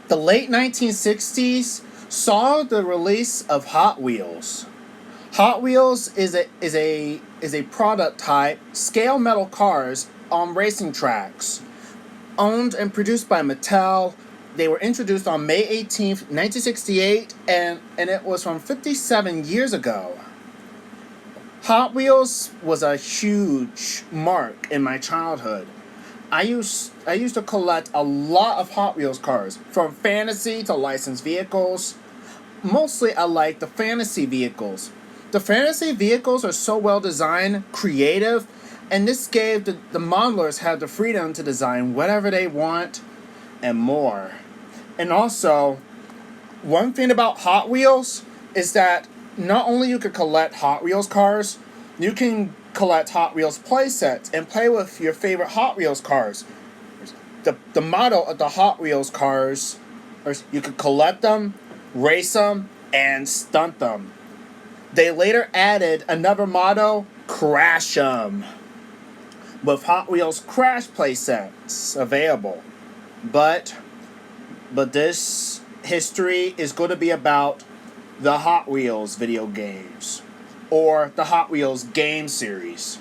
The late 1960s saw the release of Hot Wheels. Hot Wheels is a prototype scale metal cars on racing tracks, owned and produced by Mattel. They were introduced on May 18th, 1968, and it was from 57 years ago. Hot Wheels was a huge mark in my childhood. I used to collect a lot of Hot Wheels cars, from fantasy to licensed vehicles. Mostly I like the fantasy vehicles. The fantasy vehicles are so well designed, creative, and this gave the modelers had the freedom to design whatever they want and more. And also, one thing about Hot Wheels is that not only you can collect Hot Wheels cars, you can collect Hot Wheels playsets and play with your favorite Hot Wheels cars. The model of the Hot Wheels cars, or you could collect them, race them, and stunt them. They later added another motto, Crash 'em, with Hot Wheels Crash playsets available. But this history is going to be about the Hot Wheels video games, or the Hot Wheels game series.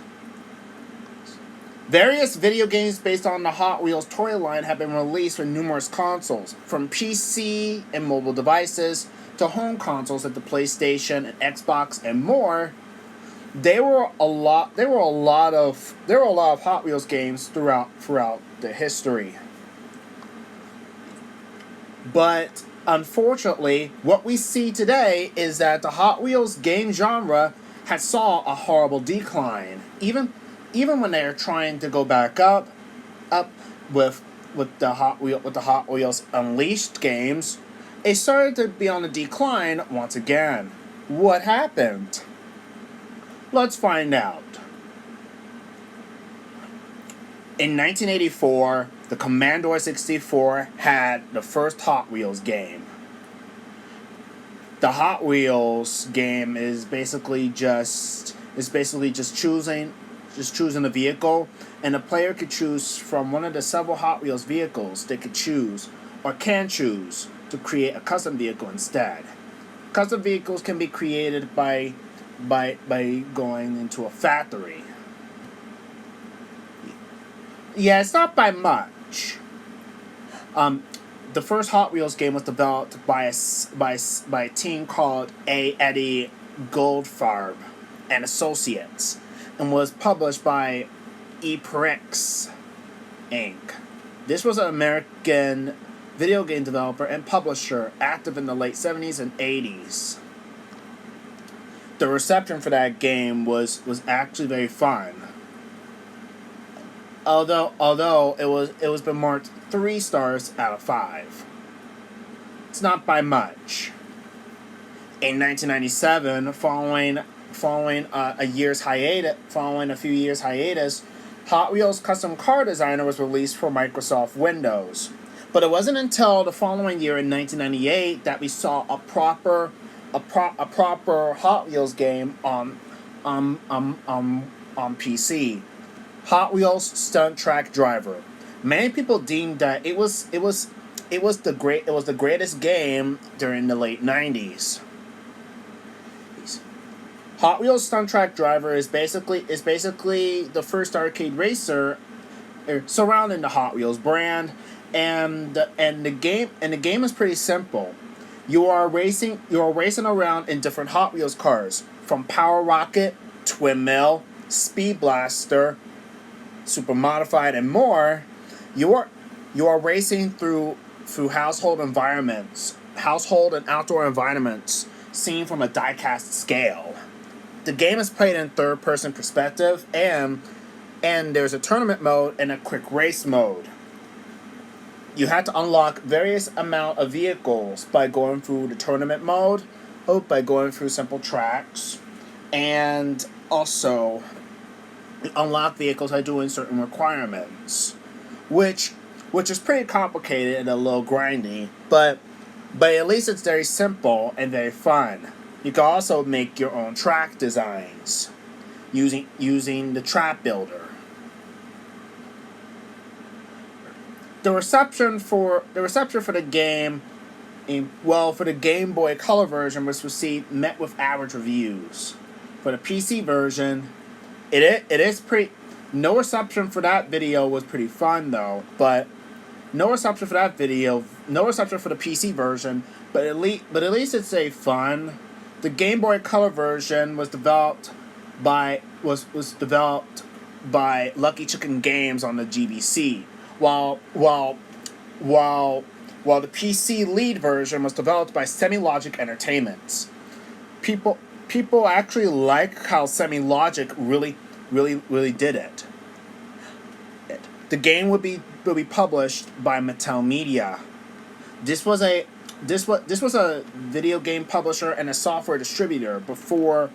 Various video games based on the Hot Wheels toy line have been released for numerous consoles, from PC and mobile devices to home consoles like the PlayStation and Xbox and more. There were a lot of Hot Wheels games throughout the history. But unfortunately, what we see today is that the Hot Wheels game genre has saw a horrible decline. Even when they're trying to go back up with the Hot Wheels Unleashed games, it started to be on a decline once again. What happened? Let's find out. In 1984, the Commodore 64 had the first Hot Wheels game. The Hot Wheels game is basically just choosing a vehicle, and the player could choose from one of the several Hot Wheels vehicles they could choose or can choose to create a custom vehicle instead. Custom vehicles can be created by going into a factory. Yeah, it's not by much. The first Hot Wheels game was developed by a team called Eddie Goldfarb and Associates, and was published by Eprix Inc. This was an American video game developer and publisher active in the late 70s and 80s. The reception for that game was actually very fun. Although it was been marked 3 stars out of 5. It's not by much. In 1997, following a few years hiatus, Hot Wheels Custom Car Designer was released for Microsoft Windows. But it wasn't until the following year in 1998 that we saw a proper Hot Wheels game on PC. Hot Wheels Stunt Track Driver. Many people deemed that it was the greatest game during the late 90s. Hot Wheels Stunt Track Driver is basically the first arcade racer surrounding the Hot Wheels brand, and the game is pretty simple. You are racing around in different Hot Wheels cars, from Power Rocket, Twin Mill, Speed Blaster, Super Modified, and more. You are racing through household and outdoor environments, seen from a die-cast scale. The game is played in third-person perspective, and there's a tournament mode and a quick race mode. You have to unlock various amount of vehicles by going through the tournament mode, or by going through simple tracks, and also unlock vehicles by doing certain requirements, which is pretty complicated and a little grindy, but at least it's very simple and very fun. You can also make your own track designs using the track builder. the reception for the game, for the Game Boy Color version was met with average reviews. For the PC version, it is pretty. No reception for that video was pretty fun though, but no reception for that video. No reception for the PC version, but at least it's a fun. The Game Boy Color version was developed by Lucky Chicken Games on the GBC, while the PC lead version was developed by Semi-Logic Entertainment. People actually like how Semi-Logic really did it. The game would be published by Mattel Media. This was a video game publisher and a software distributor before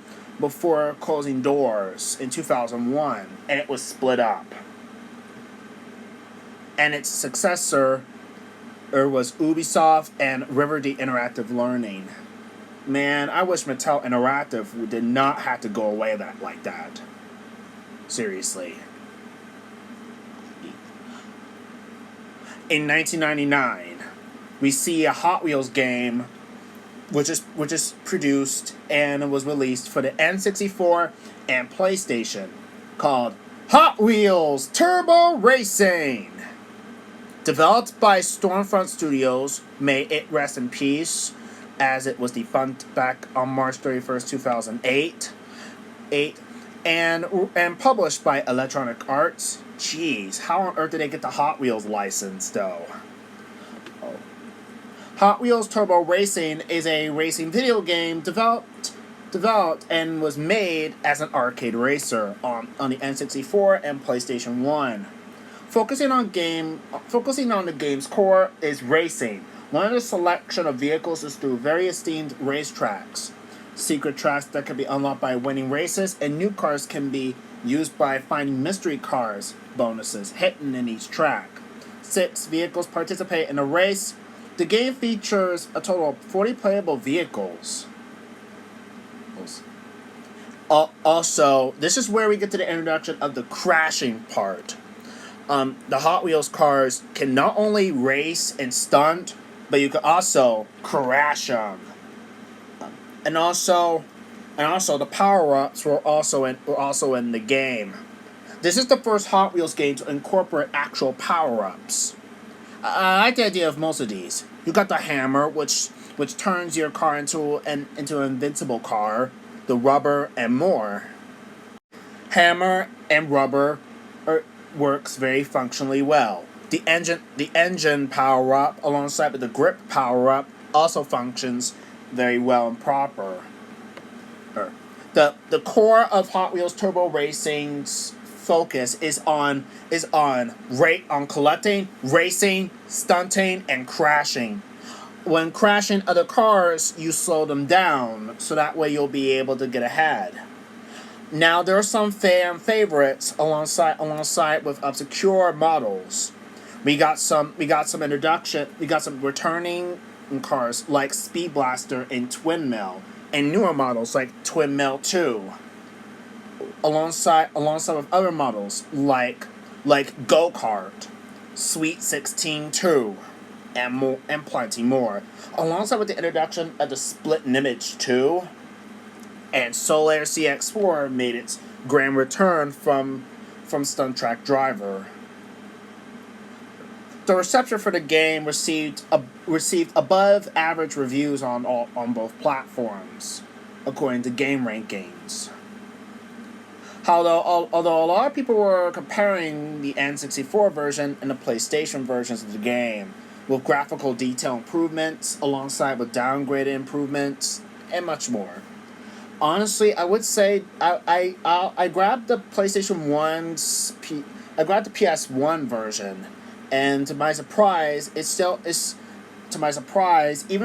closing doors in 2001, and it was split up. And its successor was Ubisoft and Riverdale Interactive Learning. Man, I wish Mattel Interactive did not have to go away like that. Seriously. In 1999, we see a Hot Wheels game, which is produced and was released for the N64 and PlayStation, called Hot Wheels Turbo Racing. Developed by Stormfront Studios, may it rest in peace, as it was defunct back on March 31st, 2008. And published by Electronic Arts. Jeez, how on earth did they get the Hot Wheels license, though? Oh. Hot Wheels Turbo Racing is a racing video game developed and was made as an arcade racer on the N64 and PlayStation 1. Focusing on the game's core is racing. One of the selection of vehicles is through various themed racetracks. Secret tracks that can be unlocked by winning races, and new cars can be used by finding mystery cars bonuses hidden in each track. 6 vehicles participate in a race. The game features a total of 40 playable vehicles. Also, this is where we get to the introduction of the crashing part. The Hot Wheels cars can not only race and stunt, but you can also crash them. And also the power-ups were also in the game. This is the first Hot Wheels game to incorporate actual power-ups. I like the idea of most of these. You got the hammer, which turns your car into an invincible car, the rubber, and more. Hammer and rubber works very functionally well. The engine power-up, alongside with the grip power-up, also functions very well and proper. The core of Hot Wheels Turbo Racing's focus is on collecting, racing, stunting, and crashing. When crashing other cars, you slow them down, so that way you'll be able to get ahead. Now there are some fan favorites alongside with obscure models. We got some returning cars like Speed Blaster and Twin Mill, and newer models like Twin Mill 2. Alongside with other models like Go-Kart, Sweet 16 2, and plenty more. Alongside with the introduction of the Split Image 2, and Solar CX4 made its grand return from Stunt Track Driver. The reception for the game received above average reviews on both platforms, according to Game Rankings. Although a lot of people were comparing the N64 version and the PlayStation versions of the game, with graphical detail improvements alongside with downgraded improvements and much more. Honestly, I would say I grabbed the PlayStation 1's I grabbed the PS1 version, and to my surprise, even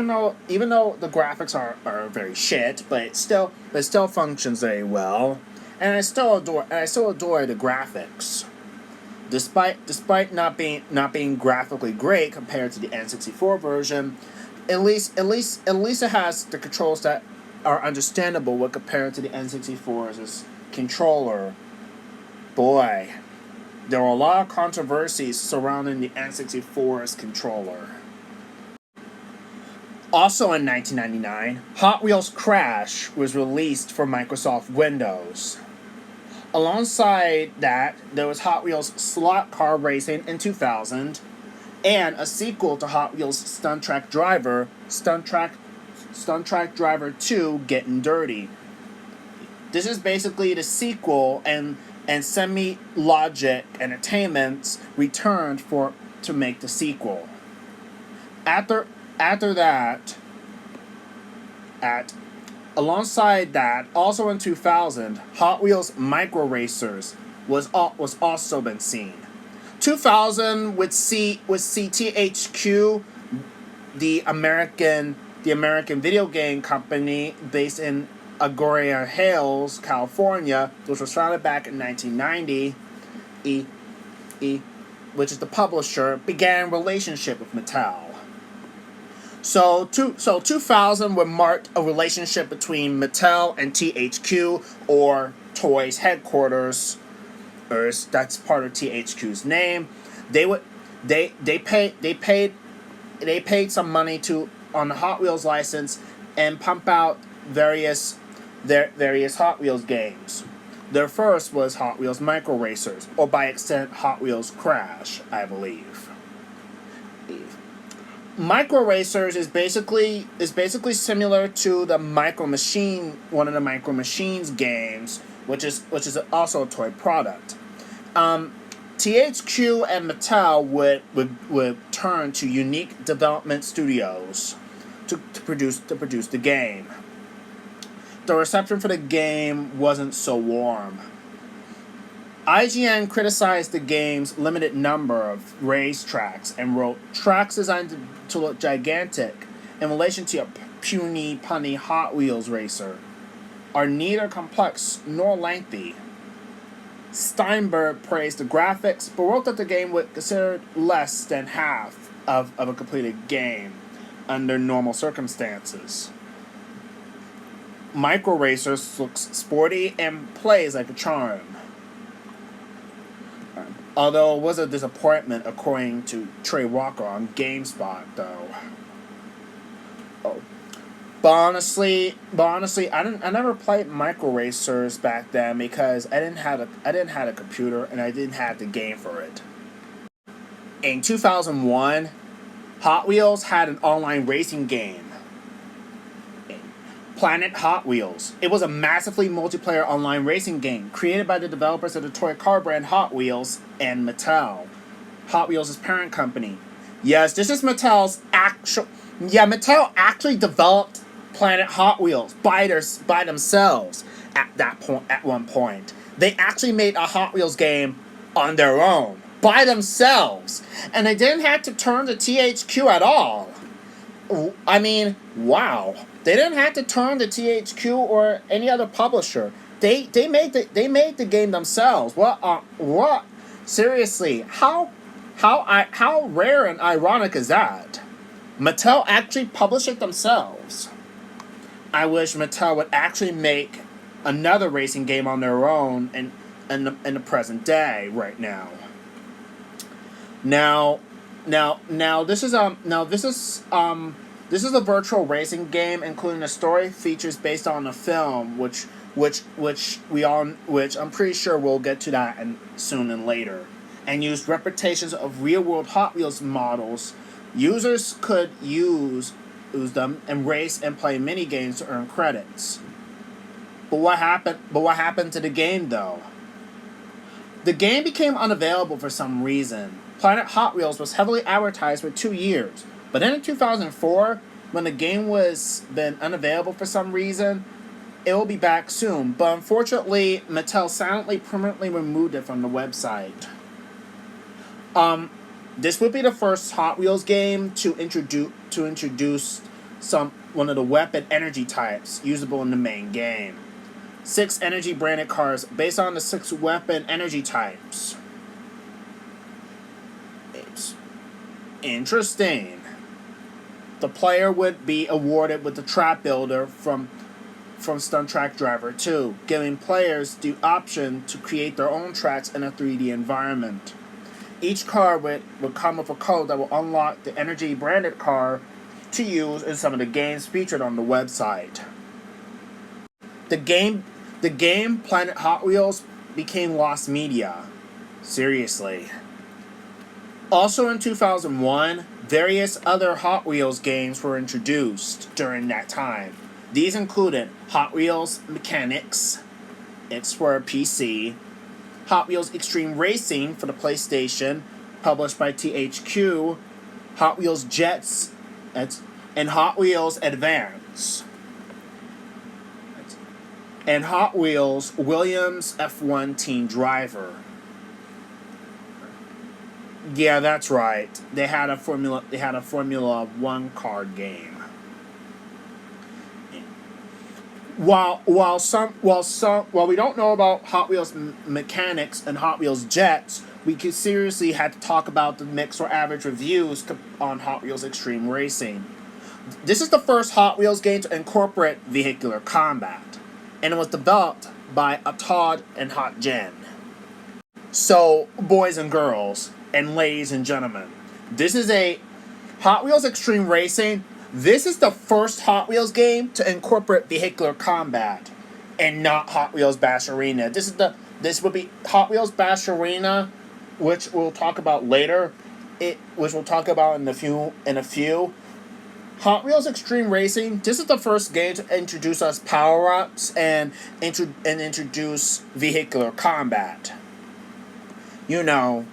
though the graphics are very shit, but it still functions very well, and I still adore the graphics, despite not being graphically great compared to the N64 version. At least it has the controls that are understandable when compared to the N64's controller. Boy, There were a lot of controversies surrounding the N64's controller. Also in 1999, Hot Wheels Crash was released for Microsoft Windows. Alongside that, there was Hot Wheels Slot Car Racing in 2000, and a sequel to Hot Wheels Stunt Track Driver, Stunt Track Driver 2 Getting Dirty. This is basically the sequel, and Semi-Logic Entertainment returned to make the sequel. After that, alongside that, also in 2000, Hot Wheels Micro Racers was also been seen. 2000 would see THQ, the American video game company based in Agoura Hills, California, which was founded back in 1990. Which is the publisher, began a relationship with Mattel. So 2000 would mark a relationship between Mattel and THQ, or Toys headquarters. That's part of THQ's name. They paid some money on the Hot Wheels license and pump out various Hot Wheels games. Their first was Hot Wheels Micro Racers, or by extent Hot Wheels Crash, I believe. Micro Racers is basically similar to the Micro Machine, one of the Micro Machines games, which is also a toy product. THQ and Mattel would turn to Unique Development Studios to produce the game. The reception for the game wasn't so warm. IGN criticized the game's limited number of racetracks and wrote, "Tracks designed to look gigantic in relation to a puny, punny Hot Wheels racer are neither complex nor lengthy." Steinberg praised the graphics, but wrote that the game would consider less than half of a completed game under normal circumstances. Micro Racers looks sporty and plays like a charm. Although it was a disappointment, according to Trey Walker on GameSpot, though. But honestly, I never played Micro Racers back then because I didn't have a computer and I didn't have the game for it. In 2001, Hot Wheels had an online racing game, Planet Hot Wheels. It was a massively multiplayer online racing game created by the developers of the toy car brand Hot Wheels and Mattel, Hot Wheels' parent company. Yes, this is Mattel's actual. Yeah, Mattel actually developed Planet Hot Wheels by themselves at one point. They actually made a Hot Wheels game on their own by themselves, and they didn't have to turn to THQ at all. I mean, wow. They didn't have to turn to THQ or any other publisher. They made the game themselves. What? Seriously, how rare and ironic is that? Mattel actually published it themselves. I wish Mattel would actually make another racing game on their own in the present day right now. This is a virtual racing game, including a story features based on a film, which I'm pretty sure we'll get to that soon and later, and used repetitions of real-world Hot Wheels models. Users could use them and race and play mini games to earn credits. But what happened to the game though? The game became unavailable for some reason. Planet Hot Wheels was heavily advertised for 2 years. But then in 2004, when the game was been unavailable for some reason, it will be back soon. But unfortunately, Mattel silently permanently removed it from the website. This would be the first Hot Wheels game to introduce one of the weapon energy types usable in the main game. 6 energy branded cars based on the 6 weapon energy types. It's interesting. The player would be awarded with the trap builder from from Stunt Track Driver 2, giving players the option to create their own tracks in a 3D environment. Each car would come with a code that will unlock the Energy branded car to use in some of the games featured on the website. The game Planet Hot Wheels became lost media. Seriously. Also in 2001, various other Hot Wheels games were introduced during that time. These included Hot Wheels Mechanics, it's for PC, Hot Wheels Extreme Racing for the PlayStation, published by THQ, Hot Wheels Jets, and Hot Wheels Advance. And Hot Wheels Williams F1 Team Driver. Yeah, that's right. They had a Formula 1 card game. While we don't know about Hot Wheels Mechanics and Hot Wheels Jets, we could seriously have to talk about the mixed or average reviews on Hot Wheels Extreme Racing. This is the first Hot Wheels game to incorporate vehicular combat, and it was developed by Todd and Hot Jen. So, boys and girls, and ladies and gentlemen, this is a Hot Wheels Extreme Racing. This is the first Hot Wheels game to incorporate vehicular combat, and not Hot Wheels Bash Arena. This would be Hot Wheels Bash Arena, which we'll talk about later. Which we'll talk about in a few. Hot Wheels Extreme Racing. This is the first game to introduce us power-ups and introduce vehicular combat. You know,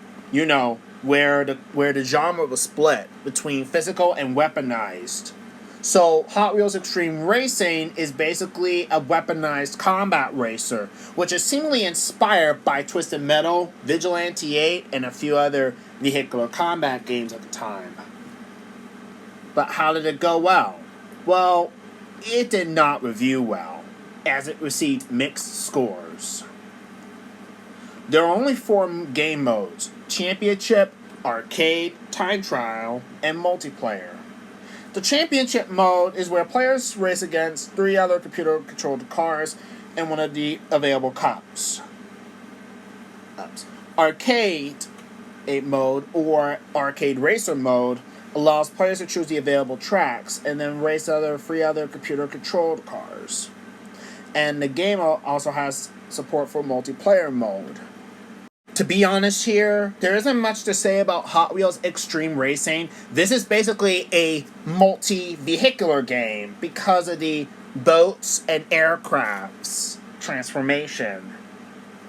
where the genre was split between physical and weaponized. So Hot Wheels Extreme Racing is basically a weaponized combat racer, which is seemingly inspired by Twisted Metal, Vigilante 8, and a few other vehicular combat games at the time. But how did it go? Well, it did not review well, as it received mixed scores. There are only 4 game modes: Championship, Arcade, Time Trial, and Multiplayer. The Championship mode is where players race against 3 other computer-controlled cars in one of the available cups. Arcade mode, or Arcade Racer mode, allows players to choose the available tracks and then race 3 other computer-controlled cars. And the game also has support for multiplayer mode. To be honest here, there isn't much to say about Hot Wheels Extreme Racing. This is basically a multi-vehicular game because of the boats and aircrafts transformation.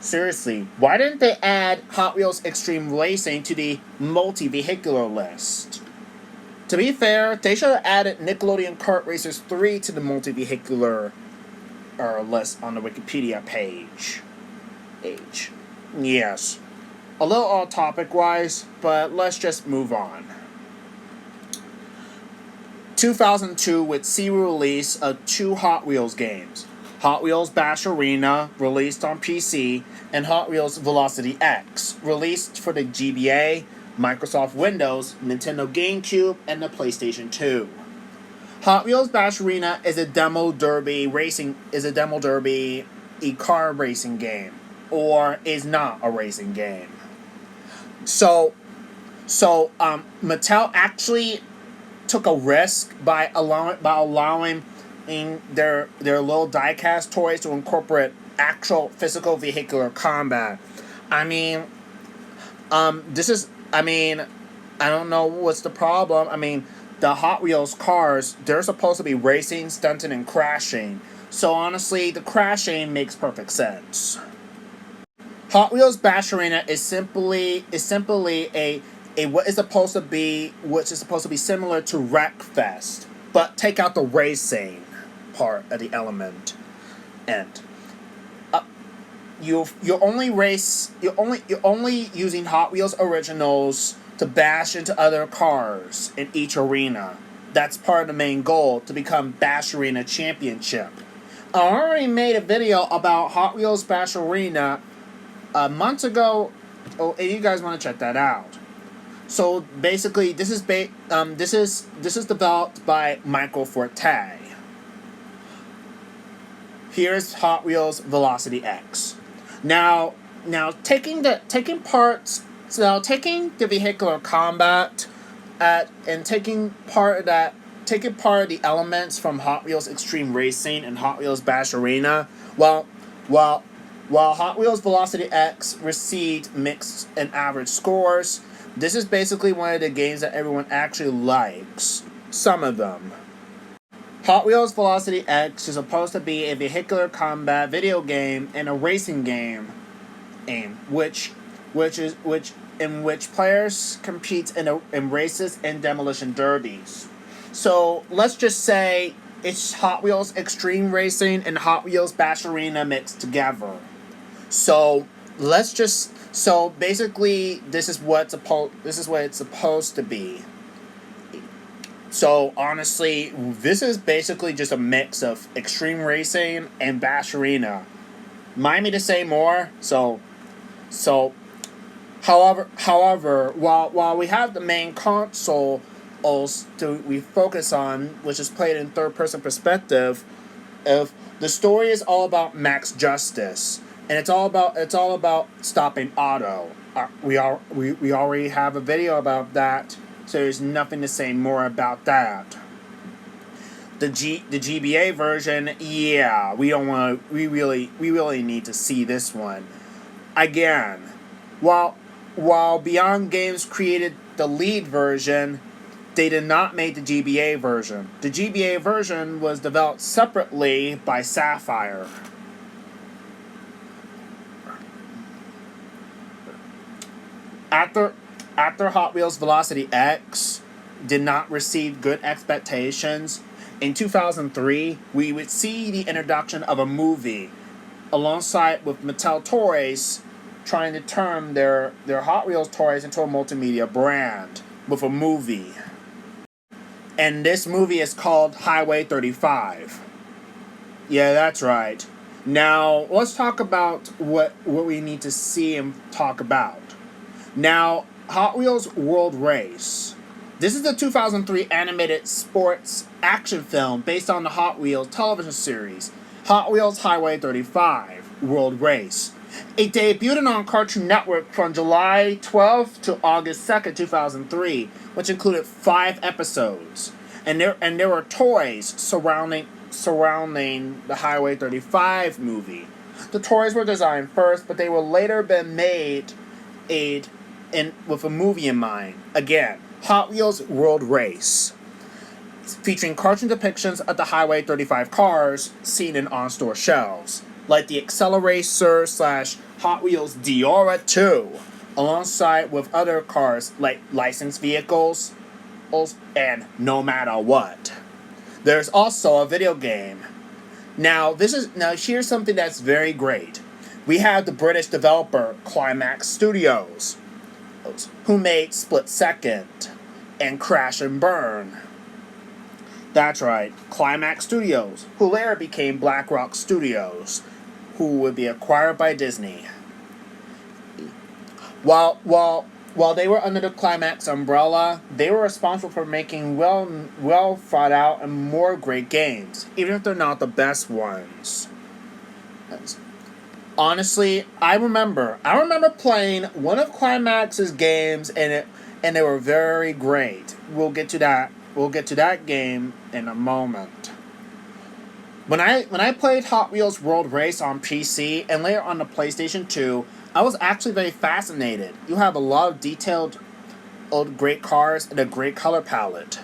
Seriously, why didn't they add Hot Wheels Extreme Racing to the multi-vehicular list? To be fair, they should have added Nickelodeon Kart Racers 3 to the multi-vehicular list on the Wikipedia page. Yes. A little off topic wise, but let's just move on. 2002 would see release of 2 Hot Wheels games: Hot Wheels Bash Arena, released on PC, and Hot Wheels Velocity X, released for the GBA, Microsoft Windows, Nintendo GameCube, and the PlayStation 2. Hot Wheels Bash Arena is a demo derby car racing game, or is not a racing game. So Mattel actually took a risk by allowing their little diecast toys to incorporate actual physical vehicular combat. I don't know what's the problem. The Hot Wheels cars, they're supposed to be racing, stunting, and crashing. So honestly, the crashing makes perfect sense. Hot Wheels Bash Arena is simply a which is supposed to be similar to Wreckfest, but take out the racing part of the element, and you're only using Hot Wheels originals to bash into other cars in each arena. That's part of the main goal, to become Bash Arena Championship. I already made a video about Hot Wheels Bash Arena months ago. Oh, if you guys want to check that out. So basically, this is developed by Michael Forte. Here's Hot Wheels Velocity X. Now, taking the vehicular combat and taking part of the elements from Hot Wheels Extreme Racing and Hot Wheels Bash Arena, while while while Hot Wheels Velocity X received mixed and average scores, this is basically one of the games that everyone actually likes. Some of them. Hot Wheels Velocity X is supposed to be a vehicular combat video game and a racing game, in which players compete in races and demolition derbies. So let's just say it's Hot Wheels Extreme Racing and Hot Wheels Bash Arena mixed together. So basically this is what it's supposed to be. So honestly, this is basically just a mix of Extreme Racing and Bash Arena. Mind me to say more. However, while we have the main console we focus on, which is played in third-person perspective, if the story is all about Max Justice, and it's all about stopping Otto. We already have a video about that. So there's nothing to say more about that. The GBA version, yeah, we really need to see this one. Again, while Beyond Games created the lead version, they did not make the GBA version. The GBA version was developed separately by Sapphire. After Hot Wheels Velocity X did not receive good expectations, in 2003, we would see the introduction of a movie alongside with Mattel Toys trying to turn their Hot Wheels toys into a multimedia brand with a movie. And this movie is called Highway 35. Yeah, that's right. Now, let's talk about what we need to see and talk about. Now, Hot Wheels World Race. This is the 2003 animated sports action film based on the Hot Wheels television series, Hot Wheels Highway 35 World Race. It debuted on Cartoon Network from July 12th to August 2nd, 2003, which included 5 episodes. And there were toys surrounding the Highway 35 movie. The toys were designed first, but they were later been made with a movie in mind. Again, Hot Wheels World Race, featuring cartoon depictions of the Highway 35 cars seen in on-store shelves, like the Accelerator / Hot Wheels Diora 2, alongside with other cars like licensed vehicles and No Matter What. There's also a video game. Now here's something that's very great. We have the British developer Climax Studios, who made Split Second and Crash and Burn. That's right, Climax Studios, who later became BlackRock Studios, who would be acquired by Disney. While they were under the Climax umbrella, they were responsible for making well thought out and more great games, even if they're not the best ones. Honestly, I remember playing one of Climax's games and they were very great. We'll get to that game in a moment. When I played Hot Wheels World Race on PC and later on the PlayStation 2, I was actually very fascinated. You have a lot of detailed old great cars and a great color palette.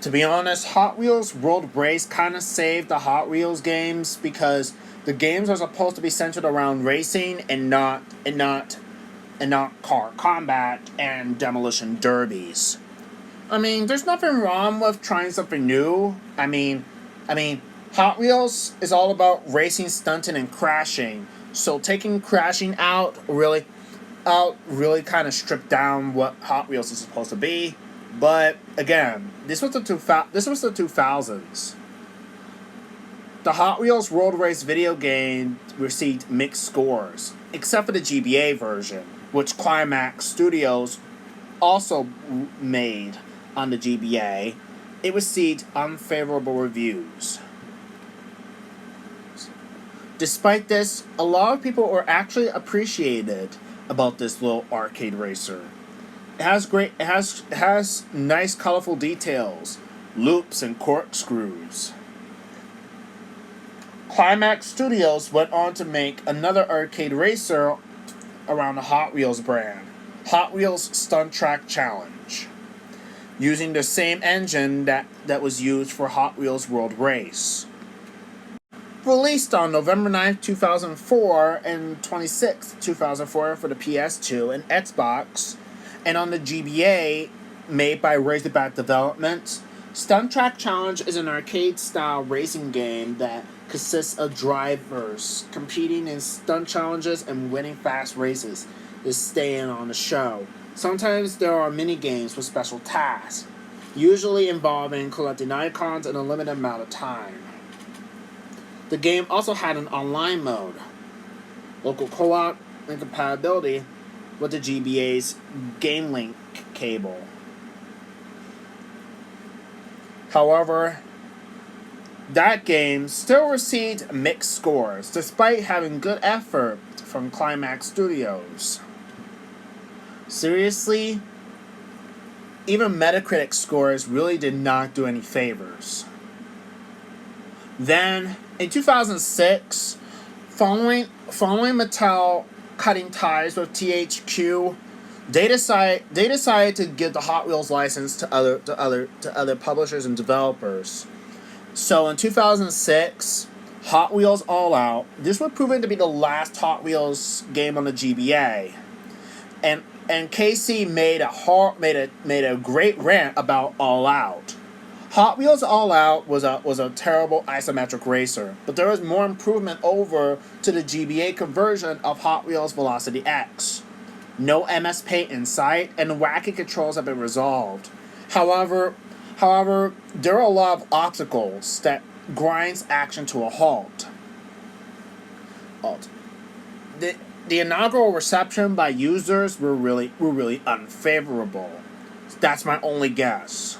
To be honest, Hot Wheels World Race kind of saved the Hot Wheels games because the games are supposed to be centered around racing and not car combat and demolition derbies. I mean, there's nothing wrong with trying something new. I mean, Hot Wheels is all about racing, stunting, and crashing. So taking crashing out really kind of stripped down what Hot Wheels is supposed to be. But again, this was the 2000s. The Hot Wheels World Race video game received mixed scores, except for the GBA version, which Climax Studios also made on the GBA. It received unfavorable reviews. Despite this, a lot of people were actually appreciated about this little arcade racer. It has nice colorful details, loops and corkscrews. Climax Studios went on to make another arcade racer around the Hot Wheels brand, Hot Wheels Stunt Track Challenge, using the same engine that was used for Hot Wheels World Race. Released on November 9th, 2004 and 26th, 2004 for the PS2 and Xbox, and on the GBA, made by Razorback Development. Stunt Track Challenge is an arcade-style racing game that consists of drivers competing in stunt challenges and winning fast races to stay in on the show. Sometimes there are mini games with special tasks, usually involving collecting icons in a limited amount of time. The game also had an online mode, local co-op, and compatibility with the GBA's Game Link cable. However, that game still received mixed scores, despite having good effort from Climax Studios. Seriously, even Metacritic scores really did not do any favors. Then, in 2006, following Mattel cutting ties with THQ, they decided to give the Hot Wheels license to other publishers and developers. So in 2006, Hot Wheels All Out. This was proven to be the last Hot Wheels game on the GBA, and Casey made a great rant about All Out. Hot Wheels All Out was a terrible isometric racer, but there was more improvement over to the GBA conversion of Hot Wheels Velocity X. No MS Paint in sight, and wacky controls have been resolved. However, there are a lot of obstacles that grinds action to a halt. The inaugural reception by users were really unfavorable. That's my only guess.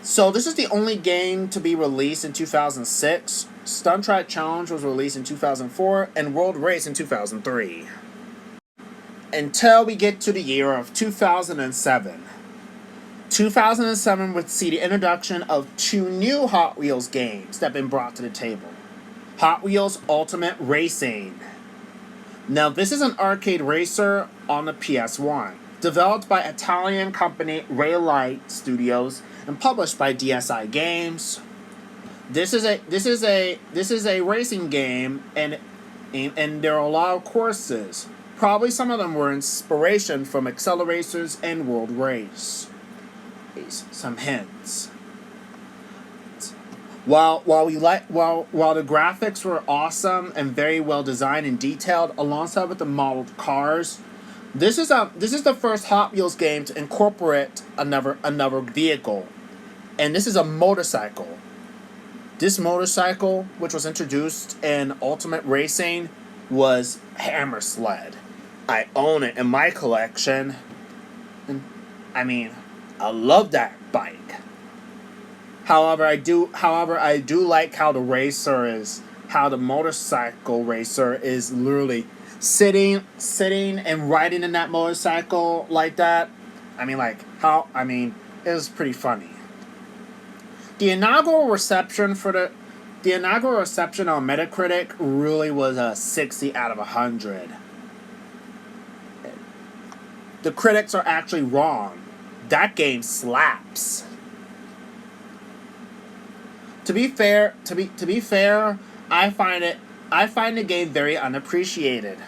So this is the only game to be released in 2006. Stunt Track Challenge was released in 2004 and World Race in 2003. Until we get to the year of 2007. 2007 would see the introduction of two new Hot Wheels games that have been brought to the table. Hot Wheels Ultimate Racing. Now this is an arcade racer on the PS1, developed by Italian company Raylight Studios and published by DSi Games. This is a racing game, and there are a lot of courses. Probably some of them were inspiration from Acceleracers and World Race. Some hints. While the graphics were awesome and very well designed and detailed, alongside with the modeled cars, this is the first Hot Wheels game to incorporate another vehicle, and this is a motorcycle. This motorcycle, which was introduced in Ultimate Racing, was Hammer Sled. I own it in my collection. And, I love that bike. However, I do like how the motorcycle racer is literally sitting and riding in that motorcycle like that. It was pretty funny. The inaugural reception on Metacritic really was a 60 out of 100. The critics are actually wrong. That game slaps. To be fair, I find the game very unappreciated.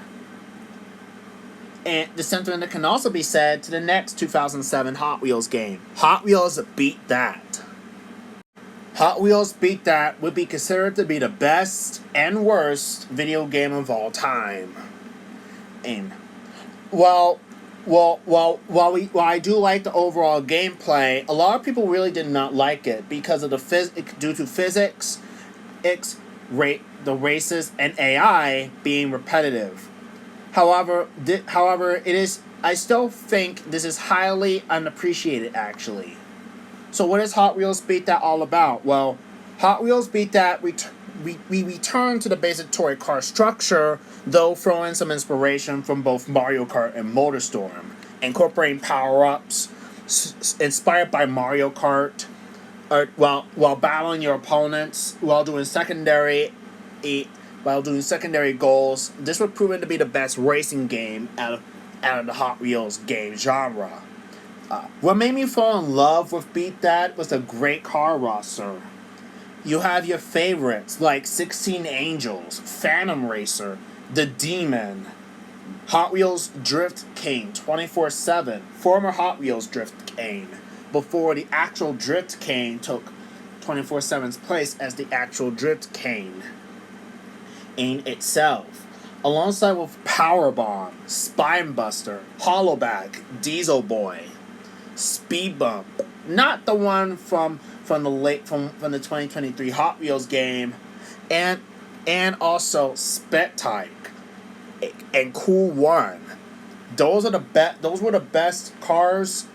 And the sentiment can also be said to the next 2007 Hot Wheels game. Hot Wheels Beat That. Hot Wheels Beat That would be considered to be the best and worst video game of all time. And while I do like the overall gameplay, a lot of people really did not like it because of due to physics, the races, and AI being repetitive. However, I still think this is highly unappreciated, actually. So what is Hot Wheels Beat That all about? Well, Hot Wheels Beat That we return to the basic toy car structure, though throwing some inspiration from both Mario Kart and MotorStorm, incorporating power-ups inspired by Mario Kart, while battling your opponents while doing secondary goals. This was proven to be the best racing game out of the Hot Wheels game genre. What made me fall in love with Beat That was a great car roster. You have your favorites like 16 Angels, Phantom Racer, The Demon, Hot Wheels Drift King 24/7, former Hot Wheels Drift King, before the actual Drift King took 24/7's place as the actual Drift King in itself, alongside with Powerbomb, Spinebuster, Hollowback, Diesel Boy, Speed Bump, not the one from the 2023 Hot Wheels game, and also Spit Type and Cool One. Those were the best cars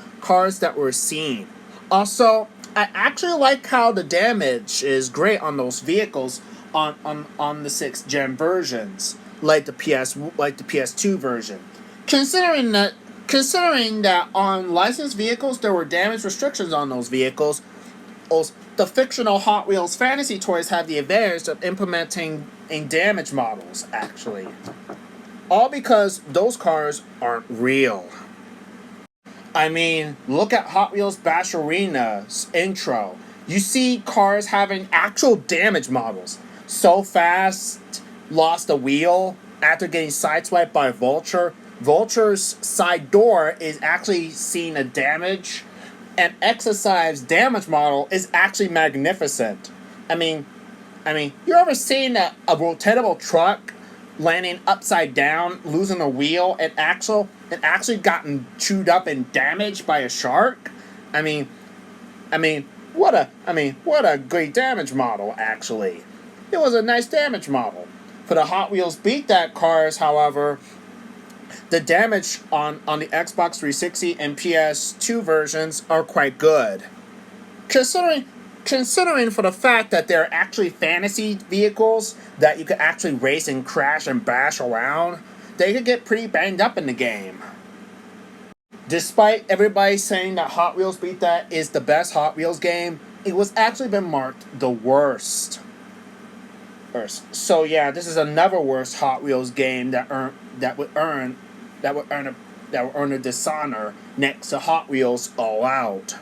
that were seen. Also, I actually like how the damage is great on those vehicles on the 6th gen versions, like the PS2 version. Considering that on licensed vehicles there were damage restrictions on those vehicles, the fictional Hot Wheels fantasy toys have the advantage of implementing damage models, actually. All because those cars aren't real. I mean, look at Hot Wheels Bash Arena's intro. You see cars having actual damage models. So Fast lost a wheel after getting sideswiped by a Vulture. Vulture's side door is actually seeing a damage, and Exercise's damage model is actually magnificent. I mean, you ever seen a rotatable truck landing upside down, losing a wheel, and actually gotten chewed up and damaged by a shark? I mean, what a great damage model, actually. It was a nice damage model. For the Hot Wheels Beat That cars, however, the damage on the Xbox 360 and PS2 versions are quite good. Considering for the fact that they're actually fantasy vehicles that you could actually race and crash and bash around, they could get pretty banged up in the game. Despite everybody saying that Hot Wheels Beat That is the best Hot Wheels game, it was actually been marked the worst. So yeah, this is another worst Hot Wheels game that would earn a dishonor next to Hot Wheels All Out.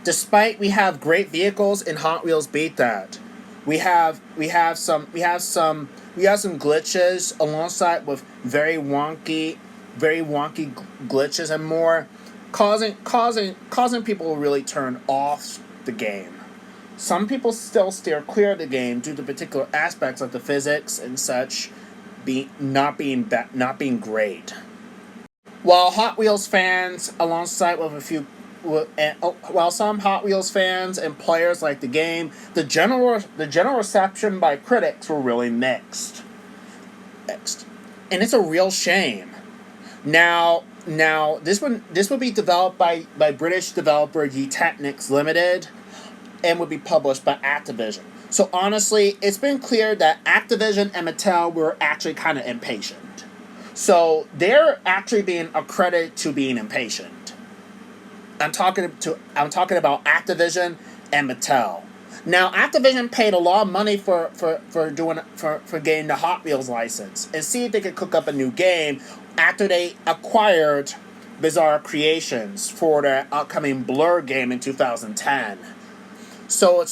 Despite we have great vehicles in Hot Wheels Beat That, we have some glitches alongside with very wonky glitches and more, causing people to really turn off the game. Some people still steer clear of the game due to particular aspects of the physics and such not being great. While Hot Wheels fans, alongside with a few, while some Hot Wheels fans and players like the game, the general reception by critics were really mixed. And it's a real shame. Now this would be developed by British developer Technics Limited, and would be published by Activision. So honestly, it's been clear that Activision and Mattel were actually kind of impatient. So they're actually being accredited to being impatient. I'm talking about Activision and Mattel. Now, Activision paid a lot of money for getting the Hot Wheels license and see if they could cook up a new game after they acquired Bizarre Creations for their upcoming Blur game in 2010. So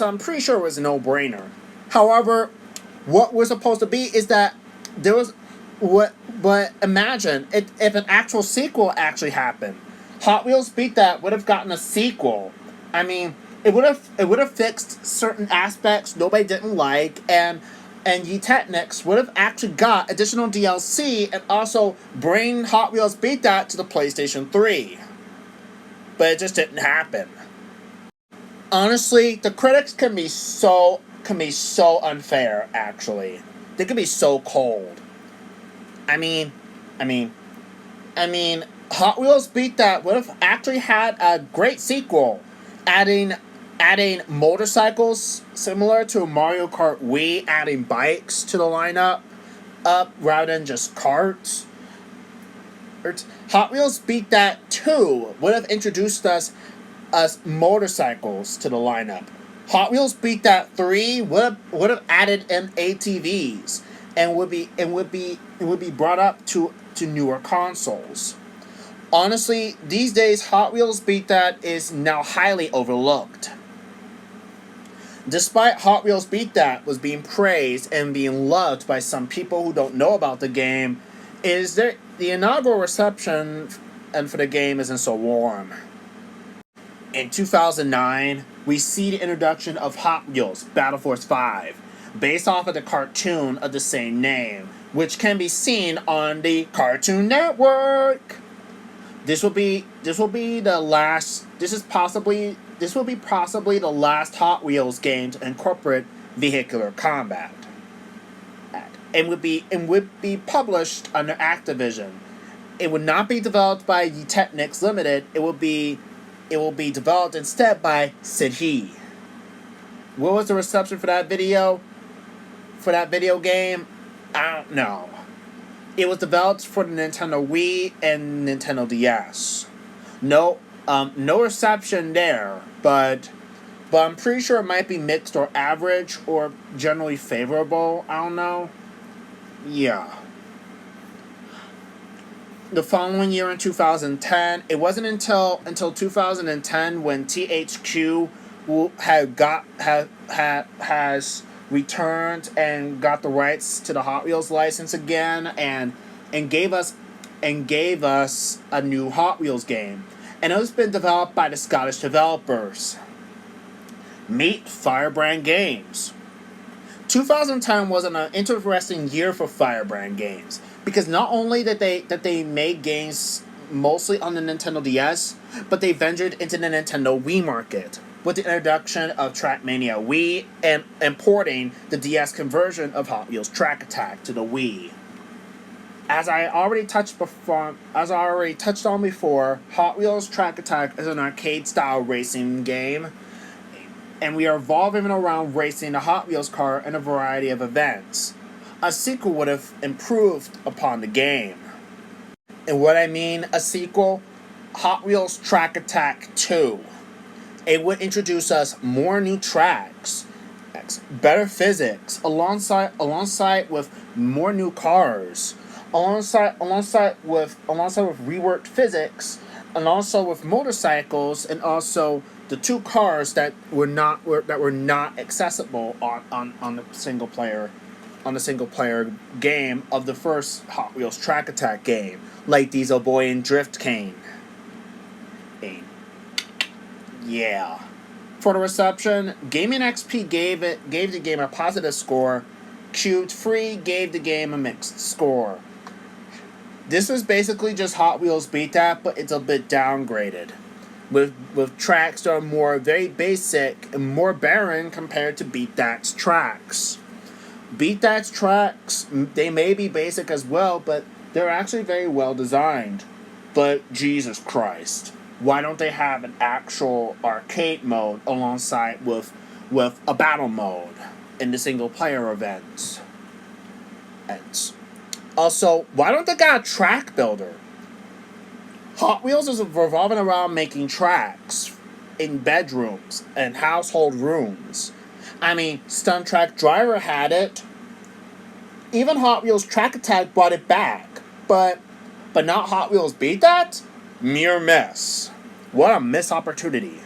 I'm pretty sure it was a no-brainer. However, what we're supposed to be is that there was but imagine if an actual sequel actually happened. Hot Wheels Beat That would have gotten a sequel. I mean, it would have fixed certain aspects nobody didn't like, and Technics would have actually got additional DLC and also bring Hot Wheels Beat That to the PlayStation 3. But it just didn't happen. Honestly, the critics can be so unfair, actually. They can be so cold. I mean, Hot Wheels Beat That would have actually had a great sequel, adding adding motorcycles similar to Mario Kart Wii, adding bikes to the lineup up rather than just carts. Hot Wheels Beat That 2 would have introduced us motorcycles to the lineup. Hot Wheels Beat That 3 would have added in ATVs and would be brought up to newer consoles. Honestly, these days Hot Wheels Beat That is now highly overlooked. Despite Hot Wheels Beat That was being praised and being loved by some people who don't know about the game, is there the inaugural reception and for the game isn't so warm. In 2009, we see the introduction of Hot Wheels Battle Force 5, based off of the cartoon of the same name, which can be seen on the Cartoon Network. This will be the last. This will be possibly the last Hot Wheels game to incorporate vehicular combat, and would be published under Activision. It would not be developed by Technics Limited. It will be developed instead by Sidhe. What was the reception for that video? For that video game? I don't know. It was developed for the Nintendo Wii and Nintendo DS. No reception there, but I'm pretty sure it might be mixed or average or generally favorable. I don't know. Yeah. The following year in 2010, it wasn't until 2010 when THQ has returned and got the rights to the Hot Wheels license again and gave us a new Hot Wheels game. And it has been developed by the Scottish developers. Meet Firebrand Games. 2010 was an interesting year for Firebrand Games because not only did they made games mostly on the Nintendo DS, but they ventured into the Nintendo Wii market with the introduction of Trackmania Wii and importing the DS conversion of Hot Wheels Track Attack to the Wii. As I already touched on before, Hot Wheels Track Attack is an arcade-style racing game, and we are evolving around racing the Hot Wheels car in a variety of events. A sequel would have improved upon the game. And what I mean a sequel, Hot Wheels Track Attack 2. It would introduce us more new tracks, better physics, alongside with more new cars, alongside with reworked physics, and also with motorcycles, and also the two cars that were not accessible on the single player game of the first Hot Wheels Track Attack game, like Diesel Boy and Drift Cane. Yeah. For the reception, Gaming XP gave the game a positive score. Cubed Free gave the game a mixed score. This was basically just Hot Wheels Beat That, but it's a bit downgraded, with tracks that are very basic and more barren compared to Beat That's tracks. Beat That's tracks, they may be basic as well, but they're actually very well designed. But Jesus Christ, why don't they have an actual arcade mode alongside with a battle mode in the single player events? Also, why don't they got a track builder? Hot Wheels is revolving around making tracks in bedrooms and household rooms. I mean, Stunt Track Driver had it. Even Hot Wheels Track Attack brought it back. But not Hot Wheels Beat That? Mere miss. What a missed opportunity.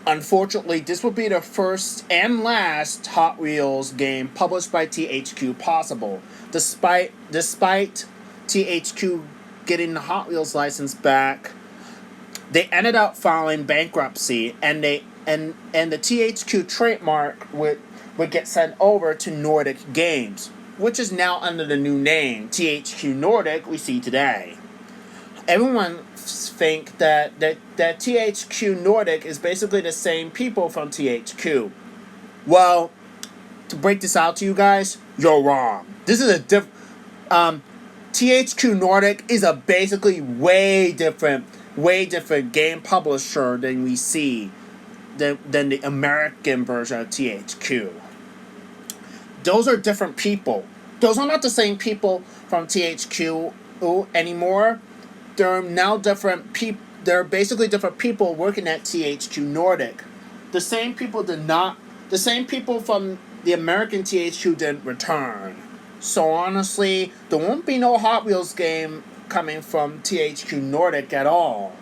Unfortunately, this will be the first and last Hot Wheels game published by THQ possible. Despite THQ getting the Hot Wheels license back, they ended up filing bankruptcy, and the THQ trademark would get sent over to Nordic Games, which is now under the new name THQ Nordic we see today. Everyone think that THQ Nordic is basically the same people from THQ. Well, to break this out to you guys, you're wrong. This is a THQ Nordic is a basically way different way different game publisher than we see than the American version of THQ. Those are different people. Those are not the same people from THQ anymore. They're now different people. They're basically different people working at THQ Nordic. The same people did not. The same people from the American THQ didn't return. So honestly, there won't be no Hot Wheels game coming from THQ Nordic at all.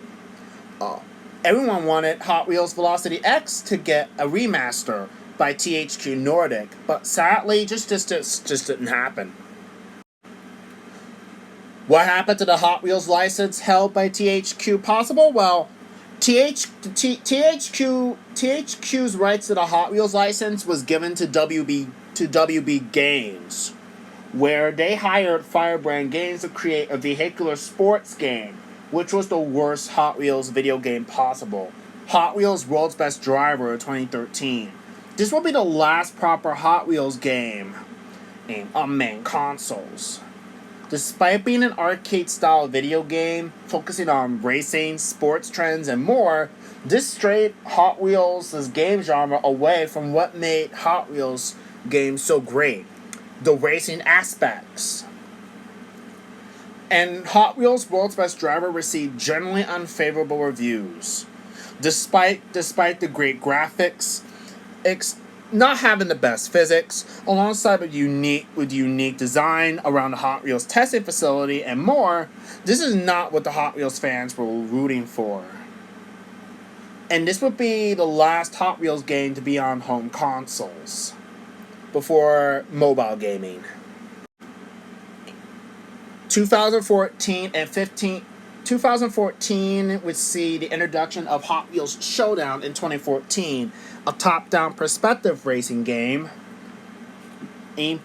Everyone wanted Hot Wheels Velocity X to get a remaster by THQ Nordic, but sadly, just didn't happen. What happened to the Hot Wheels license held by THQ Possible? Well, THQ's rights to the Hot Wheels license was given to WB Games, where they hired Firebrand Games to create a vehicular sports game, which was the worst Hot Wheels video game possible. Hot Wheels World's Best Driver 2013. This will be the last proper Hot Wheels game on main consoles. Despite being an arcade-style video game, focusing on racing, sports trends, and more, this strayed Hot Wheels' game genre away from what made Hot Wheels games so great, the racing aspects. And Hot Wheels World's Best Driver received generally unfavorable reviews. Despite the great graphics, not having the best physics, alongside with unique design around the Hot Wheels testing facility and more, this is not what the Hot Wheels fans were rooting for. And this would be the last Hot Wheels game to be on home consoles before mobile gaming. 2014 would see the introduction of Hot Wheels Showdown in 2014, a top-down perspective racing game. In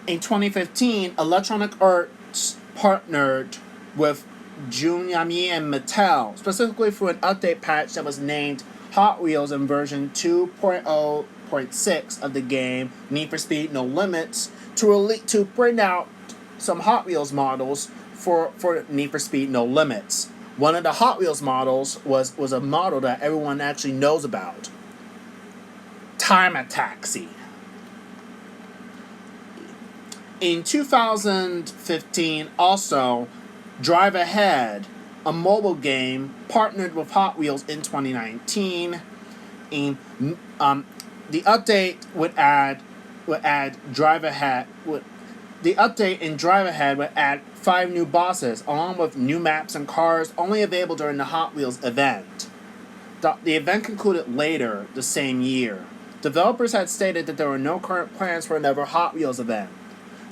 2015, Electronic Arts partnered with Junami and Mattel, specifically for an update patch that was named Hot Wheels in version 2.0.6 of the game Need for Speed No Limits to bring out some Hot Wheels models for Need for Speed No Limits. One of the Hot Wheels models was a model that everyone actually knows about. Time Taxi. In 2015, also, Drive Ahead, a mobile game, partnered with Hot Wheels in 2019. The update would add Drive Ahead. The update in Drive Ahead would add 5 new bosses, along with new maps and cars, only available during the Hot Wheels event. The event concluded later the same year. Developers had stated that there were no current plans for another Hot Wheels event.